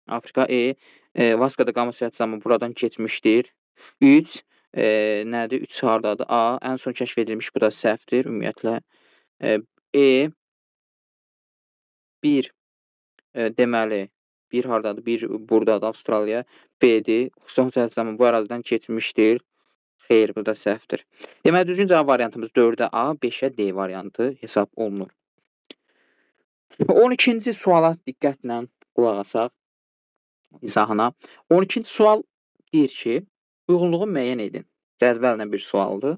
Speaker 1: Afrika E. Vasco da Gama səyahəti zamanı buradan keçmişdir. 3 nədir? 3 hardadır? A. Ən son kəşf edilmiş. Bu da səhvdir. Ümumiyyətlə. 1 deməli 1 hardadır? 1 buradadır, Avstraliya. B-dir. Xüsusi səyahət zamanı bu ərazidən keçmişdir. Xeyr, bu da səhvdir. Deməli, düzgün cavab variantımız 4-ə A, 5-ə D variantı hesab olunur. 12-ci suala diqqətlə qulaq asaq izahına. 12-ci sual deyir ki, uyğunluğu müəyyən edin. Cədvəllə bir sualdır.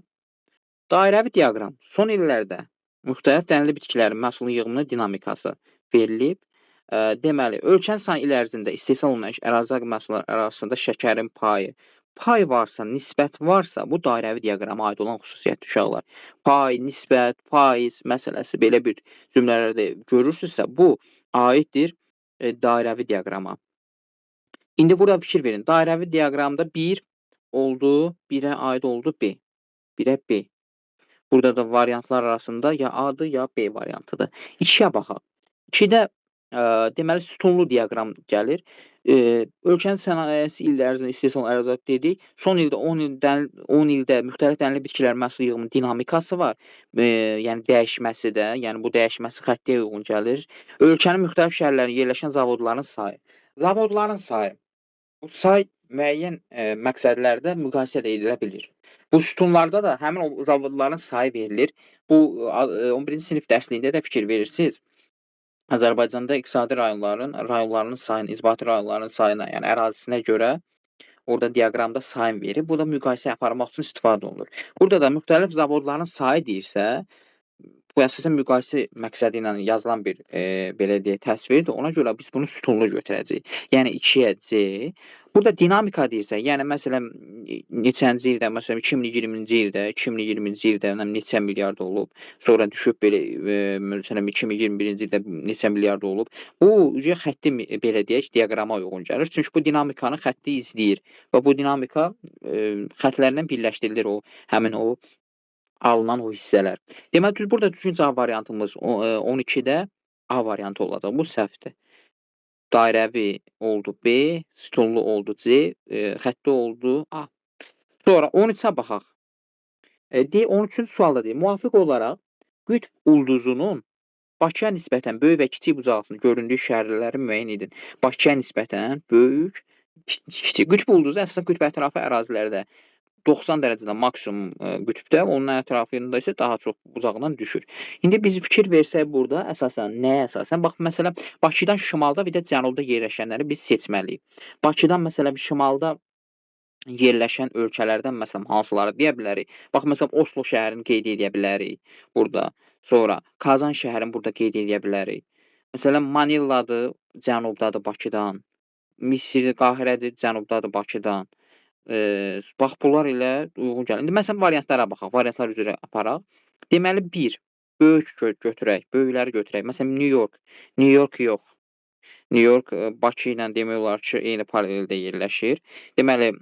Speaker 1: Dairəvi diaqram son illərdə müxtəlif dənli bitkilərin məhsulun yığımının dinamikası verilib. Deməli, ölkənin sayı il ərzində istehsal olunan ərazi məhsulları arasında şəkərin pay varsa, nisbət varsa, bu dairəvi diaqrama aid olan xüsusiyyətdir uşaqlar. Pay, nisbət, faiz məsələsi belə bir cümlələrdə görürsünüzsə, bu aiddir dairəvi diaqrama. İndi burada fikir verin. Dairəvi diaqramda 1 oldu, 1-ə aid oldu B. 1-ə B. Burada da variantlar arasında ya A-dır, ya B variantıdır. 2-yə baxaq. 2-də deməli, sütunlu diaqram gəlir. Ölkənin sənayesi il ərzində istehsal ərazi dedik. Son ildə 10 ildə müxtəlif dənli bitkilərin məhsul yığımının dinamikası var. Yəni, dəyişməsi də, yəni bu dəyişməsi xəttəyə uyğun gəlir. Ölkənin müxtəlif şəhərlərində yerləşən zavodların sayı. Zavodların sayı. Bu say müəyyən məqsədlərdə müqayisə də edilə bilir. Bu sütunlarda da həmin o zavodların sayı verilir. Bu 11-ci sinif dərsliyində də fikir verirsiniz. Azərbaycanda iqtisadi rayonlarının sayını, inzibati rayonların sayına, yəni ərazisinə görə orada diaqramda sayın verir. Bu da müqayisə aparmaq üçün istifadə olunur. Burada da müxtəlif zavodların sayı deyirsə, bu əsasən müqayisə məqsədi ilə yazılan bir belə deyək təsvirdir. Ona görə biz bunu sütunlu götürəcəyik. Yəni 2-yə C. Burada dinamika deyirsə, yəni məsələn neçənci ildə, məsələn 2020-ci ildə, 2020-ci ildə neçə milyard olub, sonra düşüb belə məsələn 2021-ci ildə neçə milyard olub. Bu xətti belə deyək, diaqrama uyğun gəlir. Çünki bu dinamikanı xətti izləyir və bu dinamika xəttlərlə birləşdirilir həmin o alınan o hissələr. Deməli burada düzgün cavab variantımız 12-də A variantı olacaq. Bu səhvdir. Dairəvi oldu B, sütunlu oldu C, xətti oldu A. Sonra 13-ə baxaq. 13-cü sualda deyir, müvafiq olaraq qütb ulduzunun Bakıya nisbətən böyük və kiçik bucaqlığının göründüyü şəhərləri müəyyən edin. Bakıya nisbətən böyük, kiçik. Qütb ulduzu əslində qütb ətrafı ərazilərdə 90 dərəcədən maksimum qütbdə, onun ətrafında isə daha çox bucağından düşür. İndi biz fikir versək burada əsasən nəyə əsasən? Bax, məsələn, Bakıdan şimalda və də cənubda yerləşənləri biz seçməliyik. Bakıdan məsələn şimalda yerləşən ölkələrdən məsələn hansıları deyə bilərik? Bax, məsələn, Oslo şəhərini qeyd edə bilərik burada. Sonra Kazan şəhərini burada qeyd edə bilərik. Məsələn, Maniladır, cənubdadır Bakıdan. Misir, Qahirədir, cənubdadır Bakıdan. Bax, bunlar ilə uyğun gəlir. İndi məsələn, variantlara baxaq, variantlar üzrə aparaq. Deməli, 1, böyük götürək, böyükləri götürək. Məsələn, New York. New York yox. New York Bakı ilə demək olar ki, eyni paraleldə yerləşir. Deməli,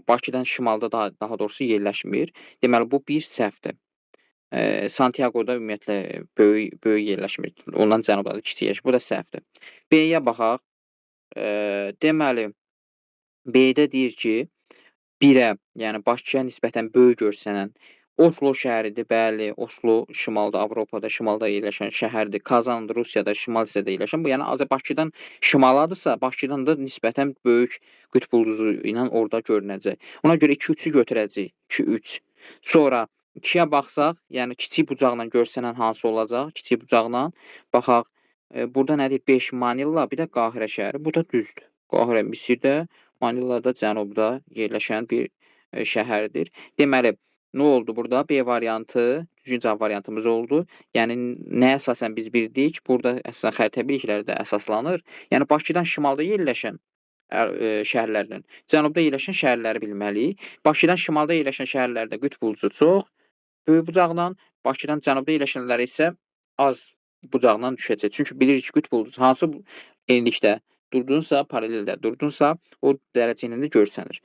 Speaker 1: Bakıdan şimalda daha doğrusu yerləşmir. Deməli, bu bir səhvdir. Santiago'da ümumiyyətlə böyük yerləşmir. Ondan cənubdadır, kiçik yerləşir. Bu da səhvdir. B-yə baxaq. Deməli, B-də deyir ki, 1-ə, yəni Bakıya nisbətən böyük görsənən Oslo şəhəridir, bəli, Oslo şimalda, Avropada, şimalda yerləşən şəhərdir. Kazandır, Rusiyada, şimal hissədə yerləşən. Bu, yəni Bakıdan şimaladırsa, Bakıdan da nisbətən böyük qütb ulduzu ilə orada görünəcək. Ona görə 2-3-ü götürəcəyik. 2-3. Sonra 2-yə baxsaq, yəni kiçik bucaqla görsənən hansı olacaq? Kiçik bucaqla baxaq. Burada nədir? 5 Manila, bir də Qahirə şəhəri. Bu da düzdür. Qahirə Misirdə, Manilada cənubda yerləşən bir şəhərdir. Deməli, nə oldu burada? B variantı, düzgün cavab variantımız oldu. Yəni, nəyə əsasən biz bildik? Burada əsasən xəritə bilikləri də əsaslanır. Yəni, Bakıdan şimalda yerləşən şəhərlərdən, cənubda yerləşən şəhərləri bilməliyik. Bakıdan şimalda yerləşən şəhərlərdə qütb ulduzu çox, böyük bucaqla, Bakıdan cənubda yerləşənlər isə az bucaqla düşəcək. Çünki bilirik ki, qütb ulduzu hansı enlikdə durdunsa, paraleldə durdunsa, o dərəcə ilə də görsənir.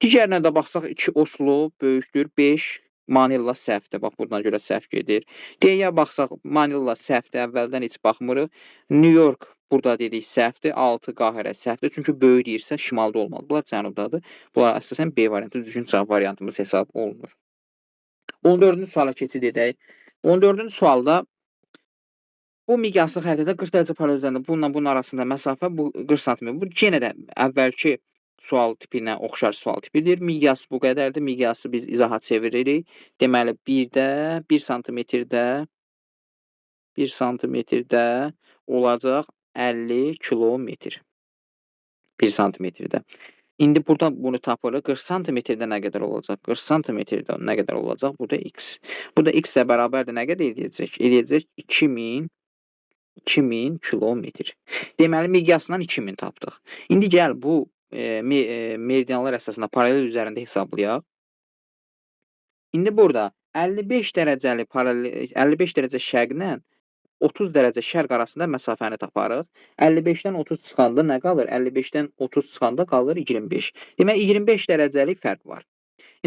Speaker 1: Digərinə də baxsaq, 2 Oslo böyükdür, 5 Manila səhvdir. Bax, buradan görə səhv gedir. D-yə baxsaq, Manila səhvdir, əvvəldən heç baxmırıq. New York burada dedik səhvdir, 6 Qahirə səhvdir. Çünki böyük deyirsə, şimalda olmalı. Bunlar cənubdadır. Bunlar əsasən B variantı, düzgün cavab variantımız hesab olunur. 14-cü suala keçid edək. 14-cü sualda bu miqyaslı xəritədə 40 dərəcə paralel üzərində bunun arasında məsafə bu 40 sm. Bu yenə də əvvəlki sual tipinə oxşar sual tipidir. Miqyas bu qədərdir. Miqyası biz izaha çeviririk. Deməli, 1 santimetrdə 1 santimetrdə olacaq 50 kilometr. 1 santimetrdə. İndi burada bunu tapırıq. 40 santimetrdə nə qədər olacaq? 40 santimetrdə nə qədər olacaq? Bu da x. Bu da x-ə bərabərdir. Nə qədər edəcək? Edəcək 2000 kilometr. Deməli, miqyasından 2000 tapdıq. İndi gəl bu meridianlar əsasında paralel üzərində hesablayaq. İndi burada 55 dərəcə şərqlə 30 dərəcə şərq arasında məsafəni taparıq. 55-dən 30 çıxanda nə qalır? 55-dən 30 çıxanda qalır 25. Deməli, 25 dərəcəlik fərq var.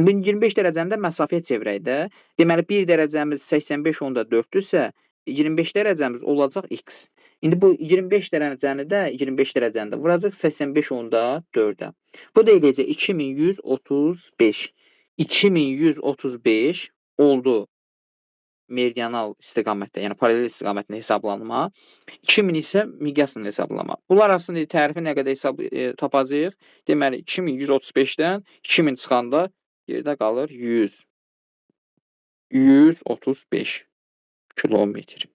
Speaker 1: İndi 25 dərəcəni də məsafəyə çevirək də. Deməli, 1 dərəcəmiz 85/4-dürsə, 25 dərəcəmiz olacaq x. İndi bu 25 dərəcəni də vuracaq 85/4-ə. Bu da eləyəcək 2135. 2135 oldu meridianal istiqamətdə, yəni paralel istiqamətində hesablanma. 2000 isə miqyasla hesablama. Bunlar arasında tərifi nə qədər tapacağıq? Deməli, 2135-dən 2000 çıxanda yerdə qalır 135 kilometr.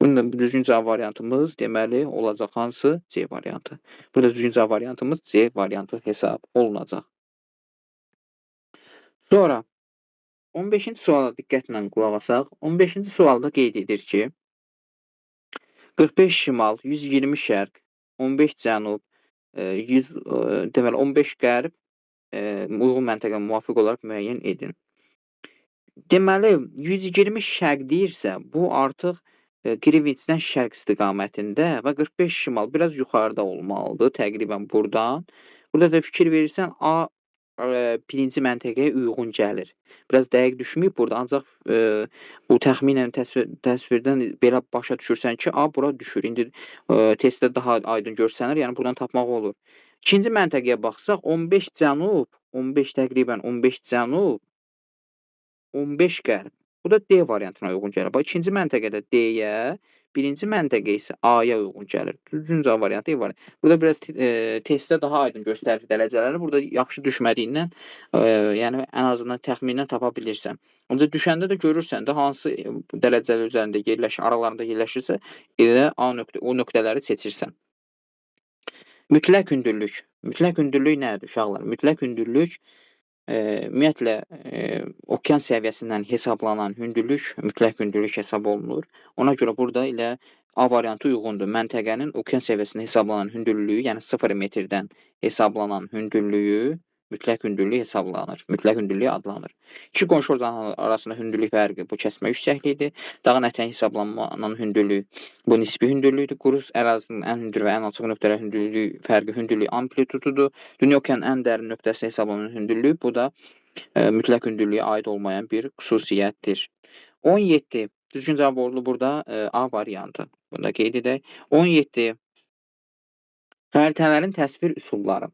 Speaker 1: Bunun da düzgün cavab variantımız deməli olacaq hansı? C variantı. Burada düzgün cavab variantımız C variantı hesab olunacaq. Sonra 15-ci suala diqqətlə qulaq asaq. 15-ci sualda qeyd edir ki, 45 şimal, 120 şərq, 15 cənub, 100 deməli 15 qərb uyğun məntəqə müvafiq olaraq müəyyən edin. Deməli 120 şərq deyirsə, bu artıq Qriviçdən şərq istiqamətində və 45 şimal biraz yuxarıda olmalıdır təqribən buradan. Burada da fikir verirsən A birinci məntəqəyə uyğun gəlir. Biraz dəqiq düşməyib burada, ancaq bu təxminən təsvirdən belə başa düşürsən ki, A bura düşür. İndi testdə daha aydın görsənir, yəni buradan tapmaq olur. İkinci məntəqəyə baxsaq 15 cənub, 15 təqribən 15 cənub, 15 qərb. Bu da D variantına uyğun gəlir. Bax, ikinci məntəqədə D-yə, birinci məntəqə isə A-ya uyğun gəlir. Düzgün cavab variantı D variantı. Burada biraz testdə daha aydın göstərir dərəcələri. Burada yaxşı düşmədiyindən, yəni ən azından təxminən tapa bilirsən. Ancaq düşəndə də görürsən də hansı dərəcələr üzərində aralarında yerləşirsə, elə o nöqtələri seçirsən. Mütləq hündürlük. Mütləq hündürlük nədir uşaqlar? Mütləq hündürlük ümumiyyətlə okean səviyyəsindən hesablanan hündürlük mütləq hündürlük hesab olunur. Ona görə burada elə A variantı uyğundur. Məntəqənin okean səviyyəsində hesablanan hündürlüyü, yəni 0 metrdən hesablanan hündürlüyü mütləq hündürlük hesablanır. Mütləq hündürlük adlanır. İki qonşu orqanlar arasında hündürlük fərqi bu kəsmə yüksəkliyidir. Dağın ətəyi hesablanan hündürlük bu nisbi hündürlükdür. Quru ərazinin ən hündür və ən alçaq nöqtələr hündürlüyü fərqi hündürlük amplitududur. Dünya okeanın ən dərin nöqtəsi hesablanan hündürlük bu da mütləq hündürlüyə aid olmayan bir xüsusiyyətdir. 17. Düzgün cavab oldu burada A variantı. Bunu da qeyd edək. 17. Xəritələrin təsvir üsulları.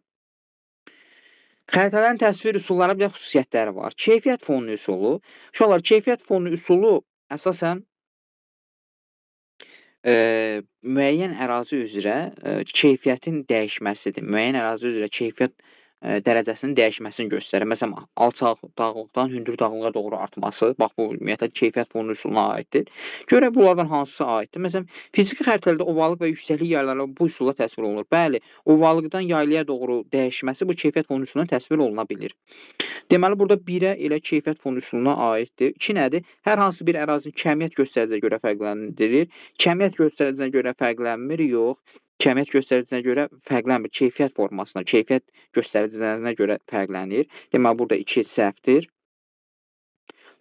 Speaker 1: Xəritələrin təsvir üsulları bir də xüsusiyyətləri var. Keyfiyyət fonu üsulu. Uşaqlar, keyfiyyət fonu üsulu əsasən müəyyən ərazi üzrə keyfiyyətin dəyişməsidir. Müəyyən ərazi üzrə keyfiyyət dərəcəsinin dəyişməsini göstərir. Məsələn, alçaq dağlıqdan hündür dağlığa doğru artması, bax bu ümumiyyətlə keyfiyyət fonu üsuluna aiddir. Görək bunlardan hansısı aiddir? Məsələn, fiziki xəritələrdə ovalıq və yüksəklik yayları bu üsulla təsvir olunur. Bəli, ovalıqdan yaylıya doğru dəyişməsi bu keyfiyyət fonu üsuluna təsvir oluna bilir. Deməli, burada 1-ə elə keyfiyyət fonu üsuluna aiddir. 2 nədir? Hər hansı bir ərazinin kəmiyyət göstəricəsinə görə fərqləndirir. Kəmiyyət göstəricinə görə fərqlənmir, yox. Kəmiyyət göstəricinə görə fərqlənmir. Keyfiyyət formasına, keyfiyyət göstəricilərinə görə fərqlənir. Deməli, burada 2 səhvdir.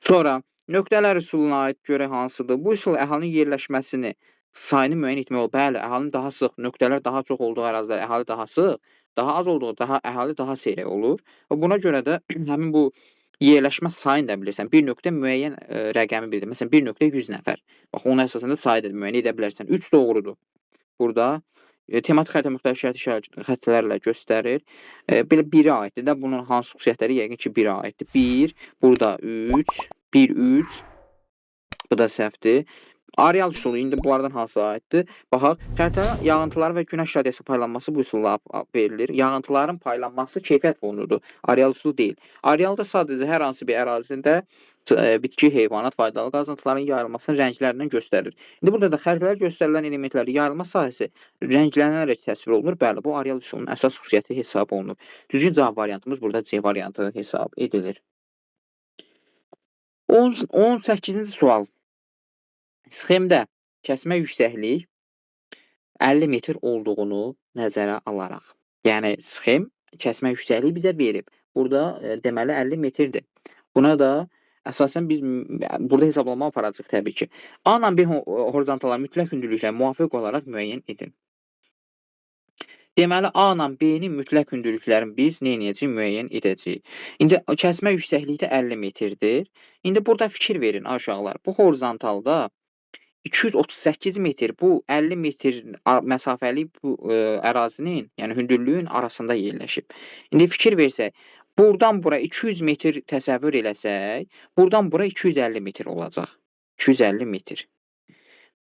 Speaker 1: Sonra, nöqtələr üsuluna aid görə hansıdır? Bu üsul əhalinin yerləşməsini, sayını müəyyən etmək olur. Bəli, əhalinin daha sıx, nöqtələr daha çox olduğu ərazidə əhali daha sıx, daha az olduğu, əhali daha seyrək olur. Və buna görə də həmin bu yerləşmə sayını da bilirsən. Bir nöqtə müəyyən rəqəmi bildir. Məsələn, bir nöqtə 100 nəfər. Bax, onun əsasında sayı da müəyyən edə bilərsən. 3 doğrudur. Burada tematik xəritə müxtəlif xəttlərlə göstərir. Belə 1-ə aiddir də. Bunun hansı xüsusiyyətləri yəqin ki 1-ə aiddir. 1, burada 3, 1, 3. Bu da səhvdir. Areal üsulu, indi bunlardan hansı aiddir? Baxaq, xəritələrin yağıntıları və günəş radiyası paylanması bu üsulla verilir. Yağıntıların paylanması keyfiyyət fonudur. Areal üsulu deyil. Arealda sadəcə hər hansı bir ərazində bitki, heyvanat, faydalı qazıntıların yayılmasını rənglərindən göstərir. İndi burada da xəritələr göstərilən elementlərin yayılma sahəsi rənglənərək təsvir olunur. Bəli, bu areal üsulunun əsas xüsusiyyəti hesab olunur. Düzgün cavab variantımız burada C variantı hesab edilir. 18-ci sual. Sxemdə kəsmə yüksəklik 50 metr olduğunu nəzərə alaraq. Yəni, sxem kəsmə yüksəkliyi bizə verib. Burada deməli 50 metrdir. Buna da əsasən biz burada hesablama aparacaq təbii ki. A ilə B horizontalları mütləq hündürlüklə müvafiq olaraq müəyyən edin. Deməli, A ilə B-nin mütləq hündürlüklərini biz neynəyəcəyik? Müəyyən edəcəyik. İndi kəsmə yüksəklikdə 50 metrdir. İndi burada fikir verin aşağılar. Bu horizontalda 238 metr, bu 50 metr məsafəli bu ərazinin, yəni hündürlüyün arasında yerləşib. İndi fikir versək, buradan bura 200 metr təsəvvür eləsək, buradan bura 250 metr olacaq. 250 metr.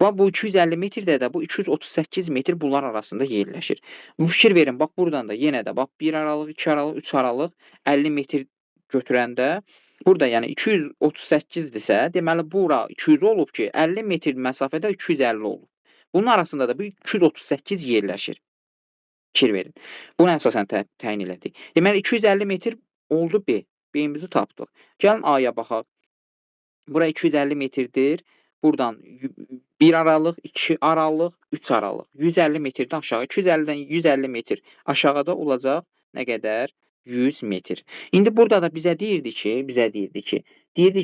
Speaker 1: Bu 250 metrdə də bu 238 metr bunlar arasında yerləşir. Bu fikir verin, bax buradan da yenə də, bax 1 aralıq, 2 aralıq, 3 aralıq 50 metr götürəndə, burada yəni 238-dirsə, deməli bura 200 olub ki, 50 metr məsafədə 250 olub. Bunun arasında da bu 238 yerləşir. Fikir verin. Buna əsasən təyin elədik. Deməli 250 metr oldu B. B-imizi tapdıq. Gəlin A-ya baxaq. Bura 250 metrdir. Buradan 1 aralıq, 2 aralıq, 3 aralıq. 150 metrdən aşağı, 250-dən 150 metr aşağıda olacaq nə qədər? 100 metr. İndi burada da bizə deyirdi ki,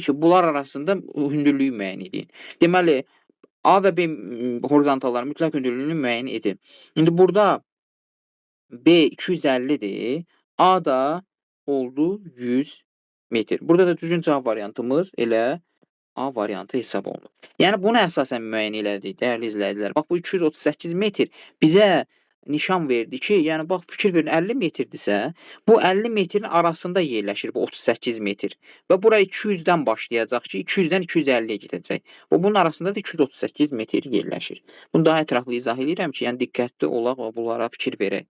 Speaker 1: bunlar arasında hündürlüyü müəyyən edin. Deməli, A və B horizontalların mütləq hündürlüyünü müəyyən edin. İndi burada B 250-dir, A da oldu 100 metr. Burada da düzgün cavab variantımız elə A variantı hesab olunur. Yəni, bunu əsasən müəyyən elədik, dəyərli izləyicilər. Bax, bu 238 metr bizə nişan verdi ki, yəni, bax, fikir verin, 50 metrdirsə, bu 50 metrin arasında yerləşir bu 38 metr. Və bura 200-dən başlayacaq ki, 200-dən 250-yə gedəcək. Və bunun arasında da 238 metr yerləşir. Bunu daha ətraflı izah edirəm ki, yəni, diqqətli olaq və bunlara fikir verək.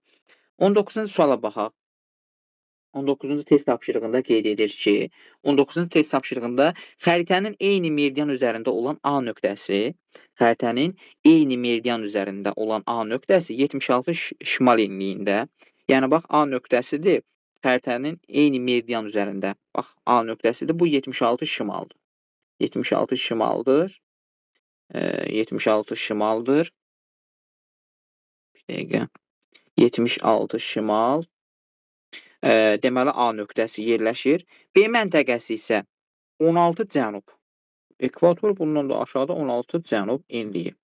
Speaker 1: 19-cu suala baxaq. 19-cu test tapşırığında qeyd edir ki, 19-cu test tapşırığında xəritənin eyni meridian üzərində olan A nöqtəsi, 76 şimal enliyində, yəni bax, A nöqtəsidir, xəritənin eyni meridian üzərində. Bax, A nöqtəsidir, bu 76 şimaldır. 76 şimaldır. 76 şimaldır. Bir dəqiqə. 76 şimal. Deməli, A nöqtəsi yerləşir. B məntəqəsi isə 16 cənub. Ekvator bundan da aşağıda 16 cənub enliyi.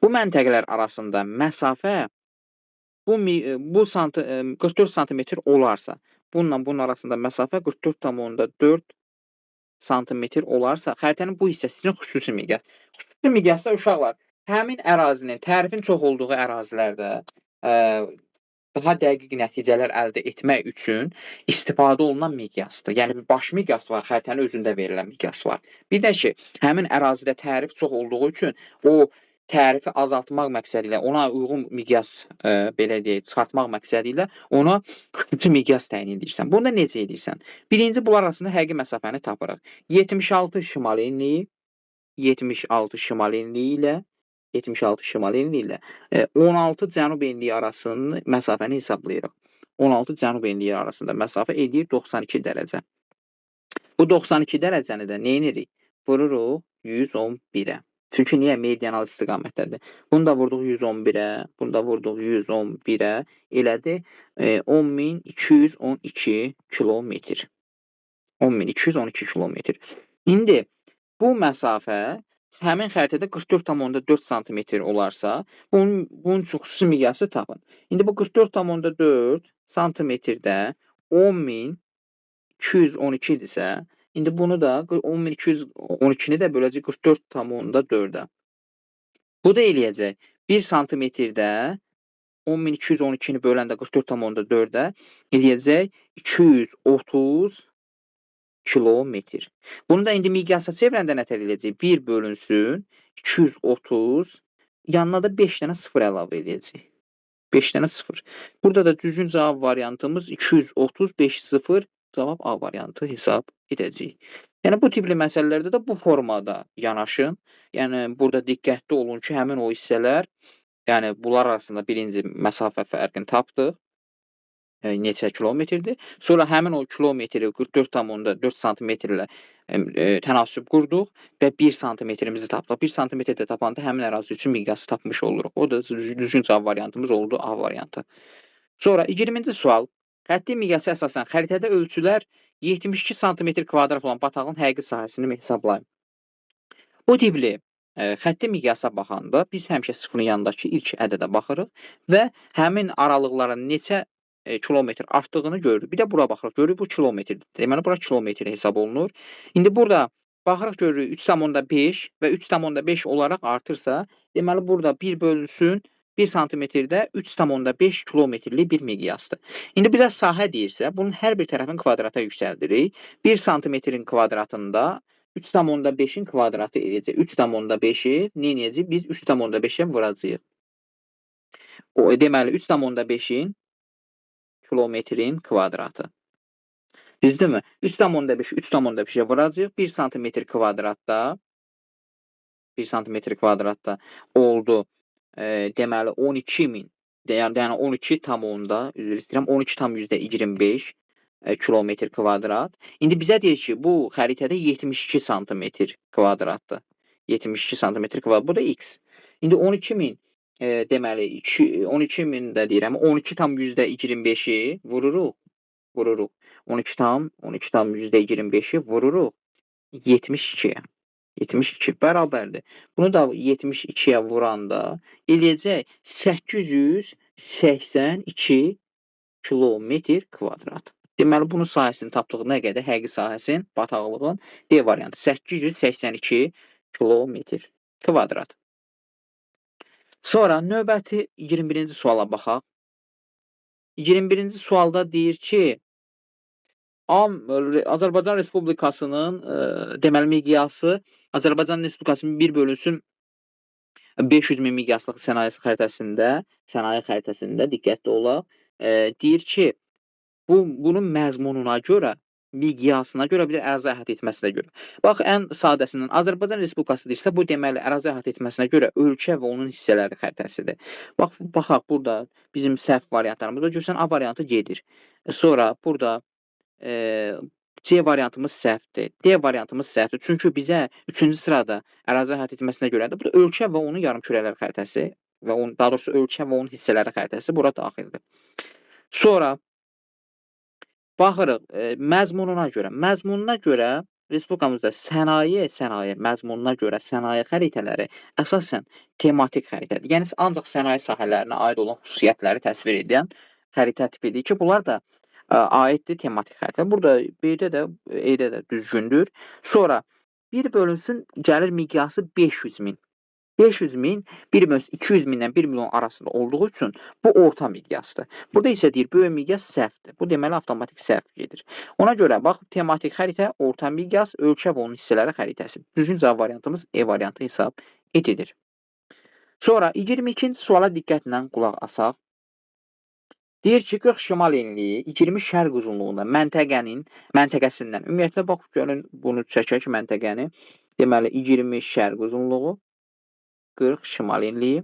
Speaker 1: Bu məntəqələr arasında məsafə bu 44 sm olarsa, bununla bunun arasında məsafə 44,4 sm olarsa, xəritənin bu hissəsinin xüsusi miqyas. Xüsusi miqyasda uşaqlar, həmin ərazinin, tərifin çox olduğu ərazilərdə daha dəqiq nəticələr əldə etmək üçün istifadə olunan miqyasdır. Yəni, bir baş miqyas var, xəritənin özündə verilən miqyas var. Bir də ki, həmin ərazidə tərif çox olduğu üçün o tərifi azaltmaq məqsədi ilə, ona uyğun miqyas, belə deyək, çıxartmaq məqsədi ilə ona xüsusi miqyas təyin edirsən. Bunu da necə edirsən? Birinci, bunlar arasında həqiqi məsafəni tapırıq. 76 şimal enliyi, 76 şimal enliyi ilə 16 cənub enliyi arasının məsafəni hesablayırıq. 16 cənub enliyi arasında məsafə edir 92 dərəcə. Bu 92 dərəcəni də nə edirik? Vururuq 111-ə. Çünki niyə? Meridianal istiqamətdədir. Bunu da vurduq 111-ə, bunu da vurduq 111-ə. Elədi 10.212 kilometr. 10.212 kilometr. İndi bu məsafə həmin xəritədə 44,4 sm olarsa, bunun üçün xüsusi miqyası tapın. İndi bu 44,4 sm-də 10.212-dirsə, indi bunu da 10.212-ni də böləcək 44,4-ə. Bu da eləyəcək 1 sm-də 10.212-ni böləndə 44,4-ə eləyəcək 230 kilometr. Bunu da indi miqyasa çevirəndə nətər eləyəcək? 1 bölünsün 230, yanına da 5 dənə 0 əlavə edəcək. 5 dənə 0. Burada da düzgün cavab variantımız 235 0 cavab A variantı hesab edəcək. Yəni, bu tipli məsələlərdə də bu formada yanaşın. Yəni, burada diqqətli olun ki, həmin o hissələr, yəni bunlar arasında birinci məsafə fərqini tapdıq. Neçə kilometrdir. Sonra həmin o kilometri 44,4 sm ilə tənasüb qurduq və 1 sm-imizi tapdıq. 1 sm də tapanda həmin ərazi üçün miqyası tapmış oluruq. O da düzgün cavab variantımız oldu A variantı. Sonra 20-ci sual. Xətti miqyasa əsasən xəritədə ölçülər 72 sm kvadrat olan batağın həqiqi sahəsini hesablayın. Bu tipli xətti miqyasa baxanda biz həmişə sıfırın yanındakı ilk ədədə baxırıq və həmin aralıqların neçə kilometr artdığını görürük. Bir də bura baxırıq, görürük bu kilometrdir. Deməli, bura kilometr hesab olunur. İndi burada baxırıq, görürük 3,5 və 3,5 olaraq artırsa, deməli, burada 1 bölünsün 1 sm-də 3,5 kilometrlik bir miqyasdır. İndi bizə sahə deyirsə, bunun hər bir tərəfini kvadrata yüksəldirik. 1 sm-in kvadratında 3,5-in kvadratı edəcək. 3,5-i nə edəcək? Biz 3,5-ə vuracağıq. Deməli, 3,5-in kilometrin kvadratı. Düzdürmü? 3,5-ə vuracaq. 1 sm kvadratda 1 sm kvadratda oldu. Deməli, 12.000, yəni 12,25 kilometr kvadrat. İndi bizə deyir ki, bu xəritədə 72 sm kvadratdır. 72 santimetr kvadrat. Bu da x. İndi 12.000 deməli 12.000 də deyirəm. 12,25-i vururuq. 12,25-i vururuq 72-yə. 72 bərabərdir. Bunu da 72-yə vuranda eləyəcək 882 kilometr kvadrat. Deməli, bunun sahəsini tapdıq nə qədər? Həqiqi sahəsinin, bataqlığın D variantı 882 kilometr kvadrat. Sonra növbəti 21-ci suala baxaq. 21-ci sualda deyir ki, Azərbaycan Respublikasının deməli miqyası Azərbaycan Respublikasının 1 bölünsün 500.000 miqyaslıq sənaye xəritəsində diqqətli olaq. Deyir ki, bunun məzmununa görə, miqyasına görə, bir də ərazi əhatə etməsinə görə. Bax, ən sadəsindən Azərbaycan Respublikası deyirsə, bu deməli ərazi əhatə etməsinə görə ölkə və onun hissələri xəritəsidir. Baxaq, burada bizim səhv variantlarımızda görürsən, A variantı gedir. Sonra burada C variantımız səhvdir. D variantımız səhvdir. Çünki bizə 3-cü sırada ərazi əhatə etməsinə görədir. Burada ölkə və onun yarımkürələr xəritəsi və daha doğrusu ölkə və onun hissələri xəritəsi bura daxildir. Sonra baxırıq məzmununa görə. Məzmununa görə Respublikamızda sənaye məzmununa görə sənaye xəritələri əsasən tematik xəritədir. Yəni ancaq sənaye sahələrinə aid olan xüsusiyyətləri təsvir edən xəritə tipidir ki, bunlar da aiddir tematik xəritə. Burada B-də də, E-də də düzgündür. Sonra 1 bölünsün gəlir miqyası 500.000. 500.000 1 bölünsün 200.000-dən 1 milyon arasında olduğu üçün bu orta miqyasdır. Burada isə deyir, böyük miqyas səhvdir. Bu deməli avtomatik səhv gedir. Ona görə bax, tematik xəritə, orta miqyas, ölkə və onun hissələri xəritəsi. Düzgün cavab variantımız E variantı hesab edilir. Sonra 22-ci suala diqqətlə qulaq asaq. Deyir ki, 40 şimal enliyi 20 şərq uzunluğunda məntəqəsindən. Ümumiyyətlə, bax, görün, bunu çəkək məntəqəni. Deməli, 20 şərq uzunluğu, 40 şimal enliyi.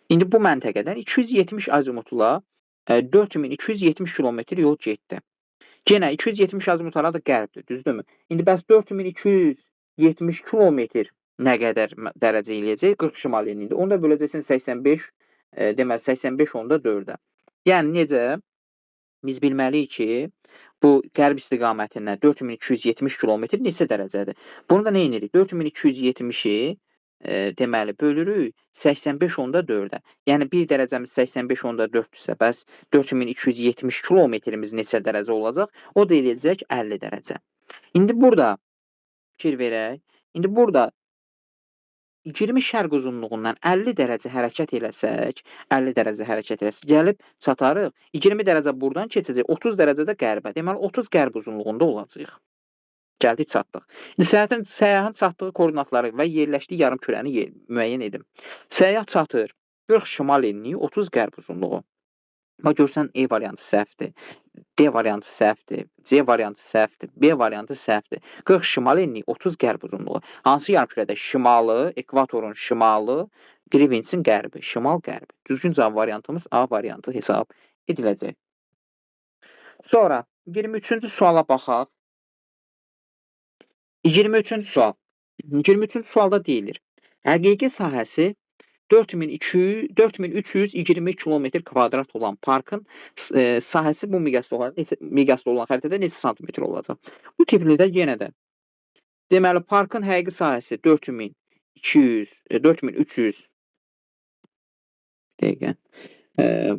Speaker 1: İndi bu məntəqədən 270 azimutla 4270 kilometr yol getdi. Yenə 270 azimut arada qərbdir, düzdürmü? İndi bəs 4270 kilometr nə qədər dərəcə eləyəcək? 40 şimal enliyində. Onu da böləcəksin 85, deməli 85 onda 4-ə. Yəni necə? Biz bilməliyik ki, bu qərb istiqamətindən 4270 kilometr neçə dərəcədir? Bunu da nə edirik? 4270-i deməli bölürük 85 onda 4-ə. Yəni 1 dərəcəmiz 85 onda 4-dürsə, bəs 4270 kilometrimiz neçə dərəcə olacaq? O da eləyəcək 50 dərəcə. İndi burada fikir verək. İndi burada 20 şərq uzunluğundan 50 dərəcə hərəkət eləsək, gəlib çatarıq. 20 dərəcə buradan keçəcək, 30 dərəcə də qərbə. Deməli, 30 qərb uzunluğunda olacaq. Gəldik, çatdıq. İndi səyyahın çatdığı koordinatları və yerləşdiyi yarımkürəni müəyyən edim. Səyyah çatır, 40 şimal enliyi, 30 qərb uzunluğu. Bax, görsən, E variantı səhvdir, D variantı səhvdir, C variantı səhvdir, B variantı səhvdir. 40 şimal enliyi, 30 qərb uzunluğu. Hansı yarımkürədə? Şimalı, ekvatorun şimalı, Qrivinçin qərbi, şimal-qərbi. Düzgün cavab variantımız A variantı hesab ediləcək. Sonra 23-cü suala baxaq. 23-cü sual. 23-cü sualda deyilir. Həqiqi sahəsi 4320 kilometr kvadrat olan parkın sahəsi bu miqyasda olan xəritədə neçə santimetr olacaq? Bu tiplikdə yenə də deməli, parkın həqiqi sahəsi 4300 dəqiqə.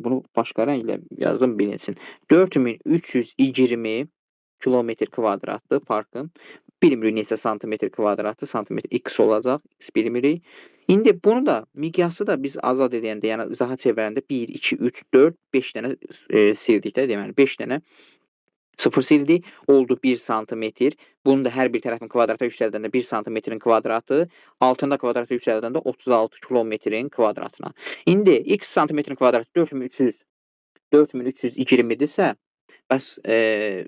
Speaker 1: Bunu başqa rənglə yazım bilinsin. 4320 kilometr kvadratdır parkın. Bilmirik neçə santimetr kvadratı, santimetr x olacaq, x bilmirik. İndi bunu da, miqyası da biz azad edəndə, yəni izaha çevirəndə 1, 2, 3, 4, 5 dənə sildik də, deməli 5 dənə 0 sildik, oldu 1 santimetr. Bunun da hər bir tərəfin kvadrata yüksəldəndə 1 santimetrin kvadratı, altında kvadrata yüksəldəndə 36 kilometrin kvadratına. İndi x santimetrin kvadratı 4320-dirsə, bəs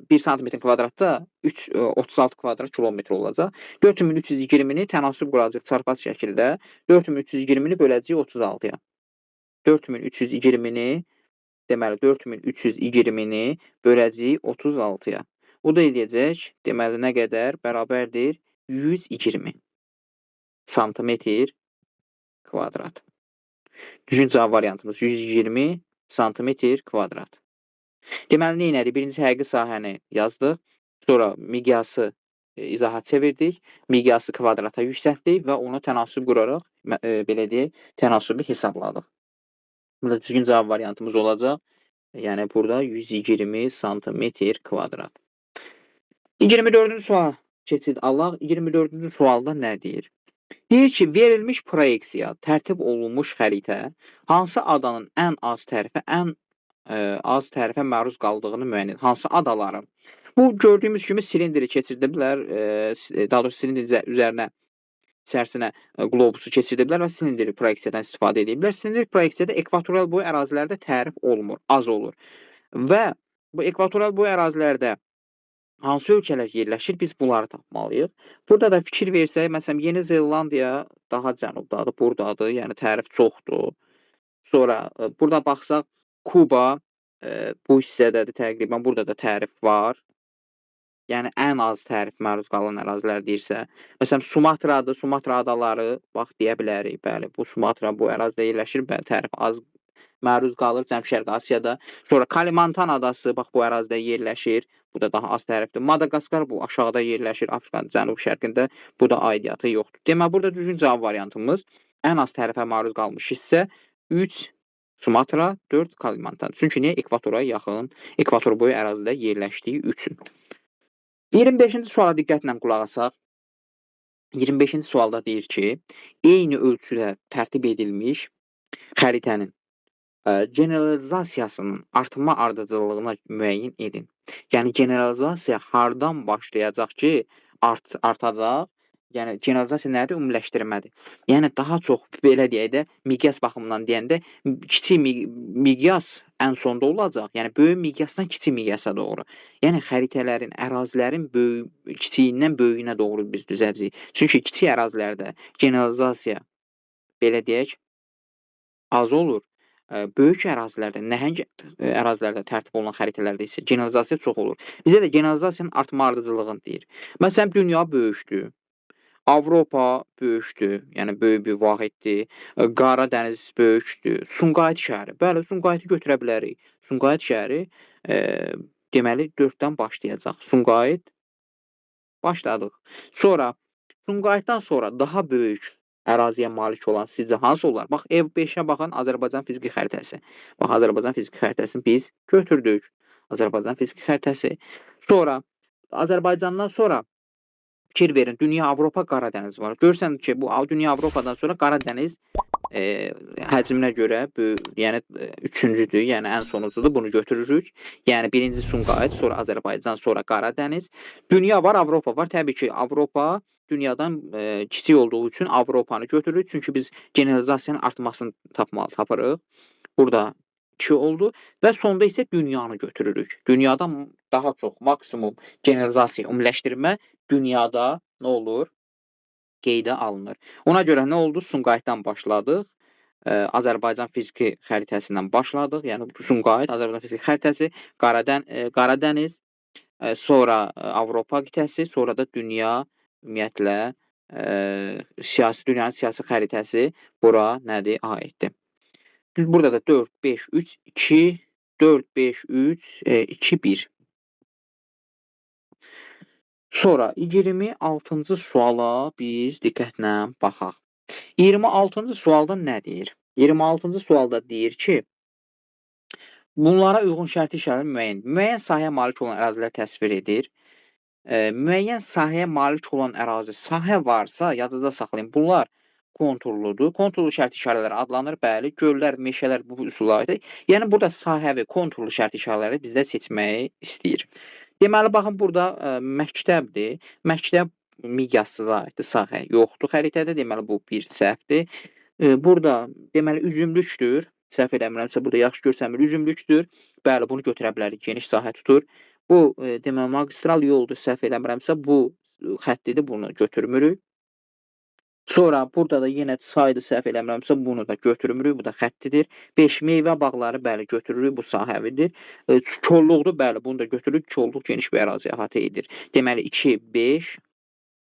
Speaker 1: 1 santimetrin kvadratda 36 kvadrat kilometr olacaq. 4320-ni tənasüb quracaq çarpaz şəkildə. 4320-ni böləcəyik 36-ya. 4320-ni, deməli 4320-ni böləcəyik 36-ya. Bu da eləyəcək, deməli nə qədər? Bərabərdir 120. santimetr kvadrat. Düzgün cavab variantımız 120 santimetr kvadrat. Deməli, nə elədik? Birinci həqiqi sahəni yazdıq. Sonra miqyası izahat çevirdik. Miqyası kvadrata yüksəltdik və onu tənasüb quraraq, belə deyək, tənasübü hesabladıq. Burada düzgün cavab variantımız olacaq. Yəni, burada 120 santimetr kvadrat. 24-cü sual keçid alaq. 24-cü sualda nə deyir? Deyir ki, verilmiş proyeksiya, tərtib olunmuş xəritə hansı adanın ən az tərifə məruz qaldığını müəyyən edir. Hansı adaların? Bu, gördüyümüz kimi silindiri keçirdə bilər, daha doğrusu silindirin üzərinə, içərisinə qlobusu keçirdə bilər və silindiri proyeksiyadan istifadə edə bilər. Silindir proyeksiyada ekvatorial boyu ərazilərdə tərif olmur, az olur. Və bu ekvatorial boyu ərazilərdə hansı ölkələr yerləşir, biz bunları tapmalıyıq. Burada da fikir versək, məsələn, Yeni Zelandiya daha cənubdadır, buradadır, yəni tərif çoxdur. Sonra burada baxsaq, Kuba bu hissədədir təqribən, burada da tərif var. Yəni, ən az tərif məruz qalan ərazilər deyirsə. Məsələn, Sumatradır, Sumatra adaları, bax, deyə bilərik, bəli, bu Sumatra bu ərazidə yerləşir, bəli, tərif az məruz qalır Cənub-Şərqi Asiyada. Sonra Kalimantan adası, bax, bu ərazidə yerləşir, bu da daha az tərifdir. Madagaskar bu aşağıda yerləşir, Afrikanın cənub-şərqində, bu da aidiyyatı yoxdur. Deməli, burada düzgün cavab variantımız ən az tərifə məruz qalmış hissə 3 Sumatra, 4 Kalimantan. Çünki niyə? Ekvatora yaxın, ekvator boyu ərazidə yerləşdiyi üçün. 25-ci suala diqqətlə qulaq asaq. 25-ci sualda deyir ki, eyni ölçüdə tərtib edilmiş xəritənin generalizasiyasının artma ardıcıllığına müəyyən edin. Yəni, generalizasiya hardan başlayacaq ki, artacaq? Yəni, generalizasiya nədir? Ümumiləşdirmədir. Yəni, daha çox, belə deyək də, miqyas baxımından deyəndə, kiçik miqyas ən sonda olacaq. Yəni, böyük miqyasdan kiçik miqyasa doğru. Yəni, xəritələrin, ərazilərin kiçiyindən böyüyünə doğru biz düzəcəyik. Çünki kiçik ərazilərdə generalizasiya, belə deyək, az olur. Böyük ərazilərdə, nəhəng ərazilərdə tərtib olunan xəritələrdə isə generalizasiya çox olur. Bizə də generalizasiyanın artma ardıcıllığını deyir. Məsələn, dünya böyükdür. Avropa böyükdür, yəni böyük bir vahiddir. Qara dəniz böyükdür. Sumqayıt şəhəri. Bəli, Sumqayıtı götürə bilərik. Sumqayıt şəhəri deməli 4-dən başlayacaq. Sumqayıt başladıq. Sonra Sumqayıtdan sonra daha böyük əraziyə malik olan sizcə hansı olar? Bax, Ev5-ə baxın, Azərbaycan fiziki xəritəsi. Bax, Azərbaycan fiziki xəritəsini biz götürdük. Azərbaycan fiziki xəritəsi. Sonra, Azərbaycandan sonra fikir verin, Dünya-Avropa Qara dəniz var. Görürsən ki, bu Dünya-Avropadan sonra Qara dəniz həcminə görə yəni üçüncüdür, yəni ən sonuncudur. Bunu götürürük. Yəni birinci Sumqayıt, sonra Azərbaycan, sonra Qara dəniz. Dünya var, Avropa var. Təbii ki, Avropa dünyadan kiçik olduğu üçün Avropanı götürürük. Çünki biz generalizasiyanın artmasını tapırıq. Burada 2 oldu və sonda isə dünyanı götürürük. Dünyadan daha çox maksimum generalizasiya, ümumiləşdirmə dünyada nə olur? Qeydə alınır. Ona görə nə oldu? Sumqayıtdan başladıq. Azərbaycan fiziki xəritəsindən başladıq. Yəni Sumqayıt, Azərbaycan fiziki xəritəsi, Qara dəniz, sonra Avropa qitəsi, sonra da dünya, ümumiyyətlə dünyanın siyasi xəritəsi bura nədir? Aiddir. Burada da 4, 5, 3, 2, 4, 5, 3, 2, 1. Sonra 26-cı suala biz diqqətlə baxaq. 26-cı sualda nə deyir? 26-cı sualda deyir ki, bunlara uyğun şərti işarələr müəyyən sahəyə malik olan ərazilər təsvir edir. Müəyyən sahəyə malik olan ərazi, sahə varsa, yadınızda saxlayın, bunlar konturludur. Konturlu şərt işarələri adlanır, bəli, göllər, meşələr bu üsullardır. Yəni, burada sahə və konturlu şərt işarələri bizdə seçməyi istəyir. Deməli, baxın, burada məktəbdir. Məktəb miqyassıza aiddir, sahə yoxdur xəritədə. Deməli, bu bir səhvdir. Burada, deməli, üzümlükdür. Səhv eləmirəmsə, burada yaxşı görsənmir, üzümlükdür. Bəli, bunu götürə bilərik, geniş sahə tutur. Bu, deməli, magistral yoldur, səhv eləmirəmsə, bu xəttidir, bunu götürmürük. Sonra burada da yenə saydı, səhv eləmirəmsə, bunu da götürmürük, bu da xəttidir. 5 meyvə bağları, bəli, götürürük, bu sahəvidir. Kolluqdur, bəli, bunu da götürürük, kolluq geniş bir ərazi əhatə edir. Deməli, 2, 5,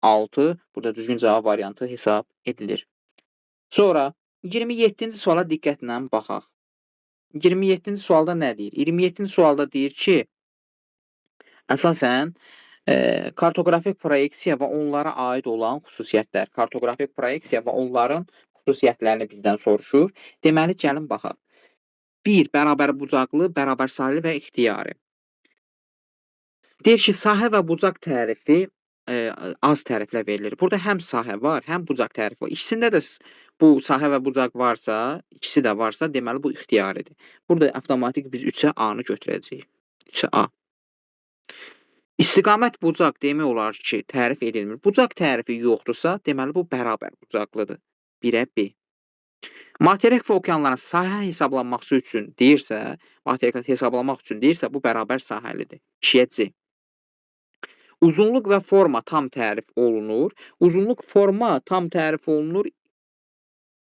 Speaker 1: 6. Burada düzgün cavab variantı hesab edilir. Sonra 27-ci suala diqqətlə baxaq. 27-ci sualda nə deyir? 27-ci sualda deyir ki, əsasən kartoqrafik proyeksiya və onlara aid olan xüsusiyyətlər. Kartoqrafik proyeksiya və onların xüsusiyyətlərini bizdən soruşur. Deməli, gəlin baxaq. 1. Bərabər bucaqlı, bərabər sahəli və ixtiyari. Deyir ki, sahə və bucaq tərifi az təriflə verilir. Burada həm sahə var, həm bucaq tərifi var. İkisində də bu sahə və bucaq varsa, ikisi də varsa, deməli bu ixtiyaridir. Burada avtomatik biz 3-ə A-nı götürəcəyik. 3-ə A. İstiqamət bucaq demək olar ki, tərif edilmir. Bucaq tərifi yoxdursa, deməli bu bərabər bucaqlıdır. 1-ə B. Materik və okeanların sahə hesablanması üçün deyirsə, materikləri hesablamaq üçün deyirsə, bu bərabər sahəlidir. 2-yə C. Uzunluq və forma tam tərif olunur. Uzunluq, forma tam tərif olunur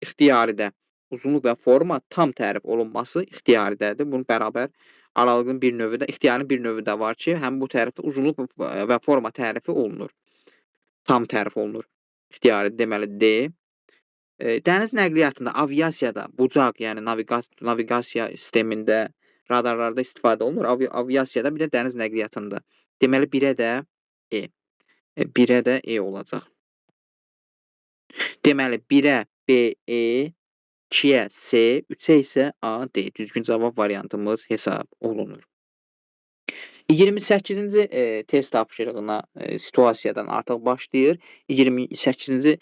Speaker 1: ixtiyaridə. Uzunluq və forma tam tərif olunması ixtiyaridədir. Bunun bərabər aralığın bir növü də, ixtiyarın bir növü də var ki, həm bu tərifdə uzunluq və forma tərifi olunur. Tam tərif olunur. İxtiyari deməli D. Dəniz nəqliyyatında, aviasiyada, bucaq, yəni naviqasiya sistemində, radarlarda istifadə olunur. Aviasiyada, bir də dəniz nəqliyyatında. Deməli, 1-ə də E. 1-ə də E olacaq. Deməli, 1-ə B, E, 2-yə C, 3-ə isə A, D. Düzgün cavab variantımız hesab olunur. 28-ci test tapşırığına situasiyadan artıq başlayır. 28-ci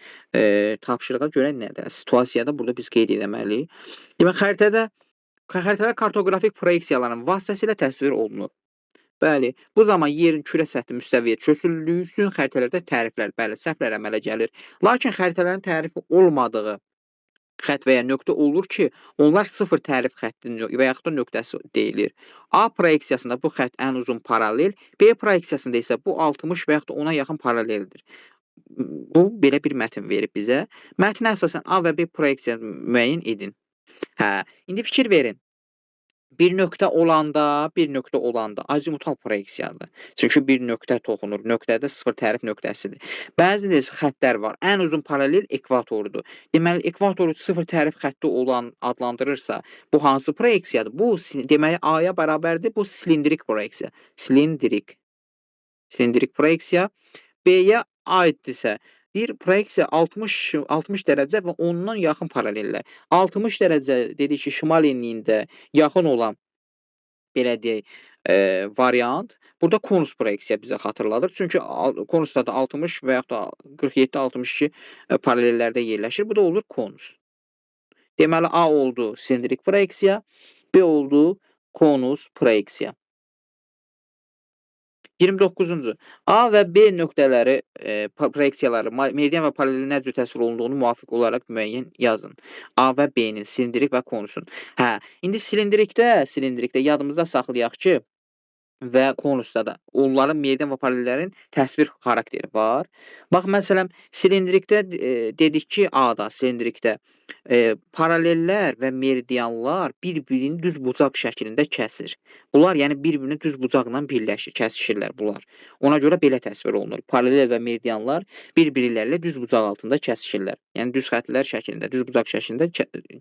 Speaker 1: tapşırığa görə nədir? Situasiyada burada biz qeyd etməliyik. Demək, xəritələr kartoqrafik proyeksiyaların vasitəsilə təsvir olunur. Bəli, bu zaman yerin kürə səthi müstəviyə köçürüldüyü üçün xəritələrdə təriflər, bəli, səhvlər əmələ gəlir. Lakin xəritələrin tərifi olmadığı xətt və ya nöqtə olur ki, onlar sıfır tərif xətti və yaxud da nöqtəsi deyilir. A proyeksiyasında bu xətt ən uzun paralel, B proyeksiyasında isə bu 60 və yaxud da ona yaxın paraleldir. Bu, belə bir mətn verib bizə. Mətnə əsasən A və B proyeksiyasını müəyyən edin. İndi fikir verin. Bir nöqtə olanda azimutal proyeksiyadır. Çünki bir nöqtə toxunur. Nöqtədə sıfır tərif nöqtəsidir. Bəzi xəttlər var. Ən uzun paralel ekvatordur. Deməli, ekvatoru sıfır tərif xətti olan adlandırırsa, bu hansı proyeksiyadır? Bu, deməli, A-ya bərabərdir. Bu, silindrik proyeksiya. Silindrik proyeksiya. B-yə aiddirsə, bir proyeksiya 60 dərəcə və ondan yaxın paralellər. 60 dərəcə dedik ki, şimal enliyində yaxın olan, belə deyək, variant. Burada konus proyeksiya bizə xatırladır. Çünki konusda da 60 və yaxud da 47-62 paralellərdə yerləşir. Bu da olur konus. Deməli, A oldu silindrik proyeksiya, B oldu konus proyeksiya. 29-cu. A və B nöqtələri, proyeksiyaları, meridian və paralelin nə cür təsvir olunduğunu müvafiq olaraq müəyyən yazın. A və B-nin, silindrik və konusun. İndi silindrikdə yadımızda saxlayaq ki, və konusda da onların meridian və paralellərin təsvir xarakteri var. Bax, məsələn, silindrikdə dedik ki, A-da, silindrikdə paralellər və meridianlar bir-birini düz bucaq şəklində kəsir. Bunlar, yəni bir-birini düz bucaqla birləşir, kəsişirlər bunlar. Ona görə belə təsvir olunur. Paralel və meridianlar bir-birilərlə düz bucaq altında kəsişirlər. Yəni düz xəttlər şəklində, düz bucaq şəklində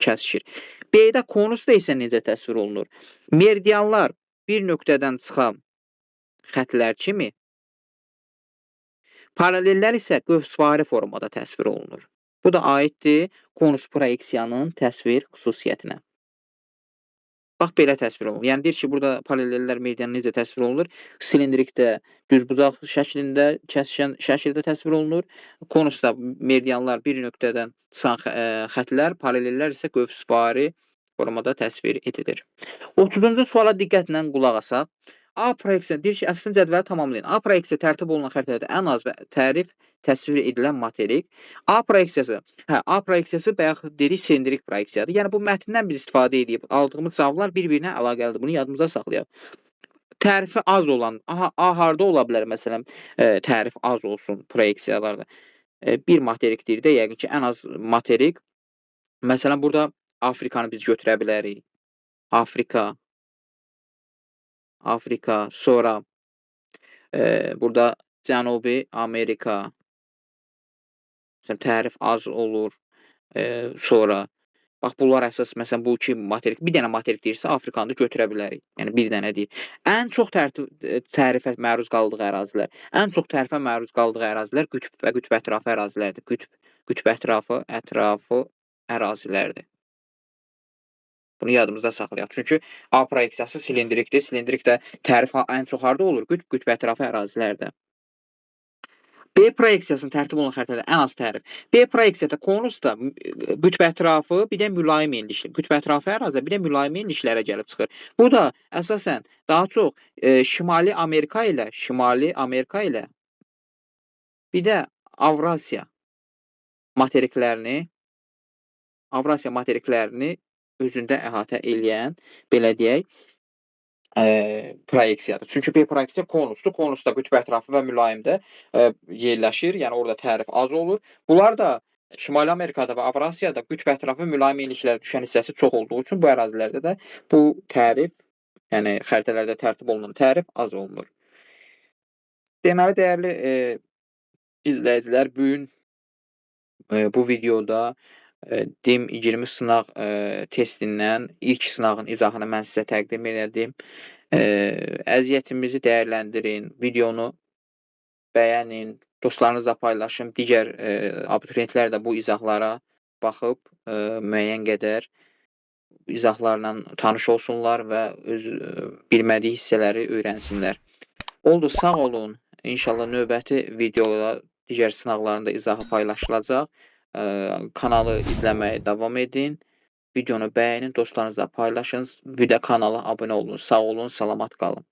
Speaker 1: kəsişir. B-də konusda isə necə təsvir olunur? Meridianlar bir nöqtədən çıxan xəttlər kimi, paralellər isə qövsvari formada təsvir olunur. Bu da aiddir konus proyeksiyanın təsvir xüsusiyyətinə. Bax, belə təsvir olunur. Yəni, deyir ki, burada paralellər meridianı necə təsvir olunur? Silindrikdə düz bucaq şəklində, kəsişən şəkildə təsvir olunur. Konusda meridianlar bir nöqtədən çıxan xəttlər, paralellər isə qövsvari formada təsvir edilir. 30-cu suala diqqətlə qulaq asaq. A proyeksiya, deyir ki, əslində cədvəli tamamlayın. A proyeksiya tərtib olunan xəritələrdə ən az və tərif təsvir edilən materik. A proyeksiyası bayaq dedik silindrik proyeksiyadır. Yəni, bu mətndən biz istifadə edib aldığımız cavablar bir-birinə əlaqəlidir. Bunu yadımızda saxlayaq. Tərifi az olan, A harda ola bilər, məsələn, tərif az olsun proyeksiyalarda. Bir materik deyir də, yəqin ki, ən az materik. Məsələn, burada Afrikanı biz götürə bilərik. Afrika, sonra burada Cənubi Amerika, məsələn, tərif az olur. Sonra bax, bunlar əsas, məsələn, bu iki materik, bir dənə materik deyirsə, Afrikanı da götürə bilərik. Yəni, bir dənə deyil. Ən çox tərifə məruz qaldığı ərazilər. Ən çox tərifə məruz qaldığı ərazilər qütb və qütb ətrafı ərazilərdir. Qütb ətrafı ərazilərdir. Bunu yadımızda saxlayaq. Çünki A proyeksiyası silindrikdir. Silindrikdə tərif ən çox harda olur? Qütb ətrafı ərazilərdə. B proyeksiyasının tərtib olunan xəritədə ən az tərif. B proyeksiyada konusda qütb ətrafı, bir də mülayim enlikli. Qütb ətrafı ərazidə bir də mülayim enliklərə gəlib çıxır. Bu da əsasən daha çox Şimali Amerika ilə bir də Avrasiya materiklərini özündə əhatə eləyən, belə deyək, proyeksiyadır. Çünki B proyeksiya konusdur. Konusda qütb ətrafı və mülayimdə yerləşir. Yəni, orada tərif az olur. Bunlar da Şimali Amerikada və Avrasiyada qütb ətrafı mülayim enliklərə düşən hissəsi çox olduğu üçün bu ərazilərdə də bu tərif, yəni xəritələrdə tərtib olunan tərif az olunur. Deməli, dəyərli izləyicilər, bu videoda DİM 20 sınaq testindən ilk sınağın izahını mən sizə təqdim edim. Əziyyətimizi dəyərləndirin, videonu bəyənin, dostlarınızla paylaşın. Digər abituriyentlər də bu izahlara baxıb müəyyən qədər izahlarla tanış olsunlar və öz bilmədiyi hissələri öyrənsinlər. Oldu, sağ olun. İnşallah növbəti videoda digər sınaqların da izahı paylaşılacaq. Kanalı izləməyə davam edin. Videonu bəyənin, dostlarınızla paylaşın. Bir də kanala abunə olun. Sağ olun, salamat qalın.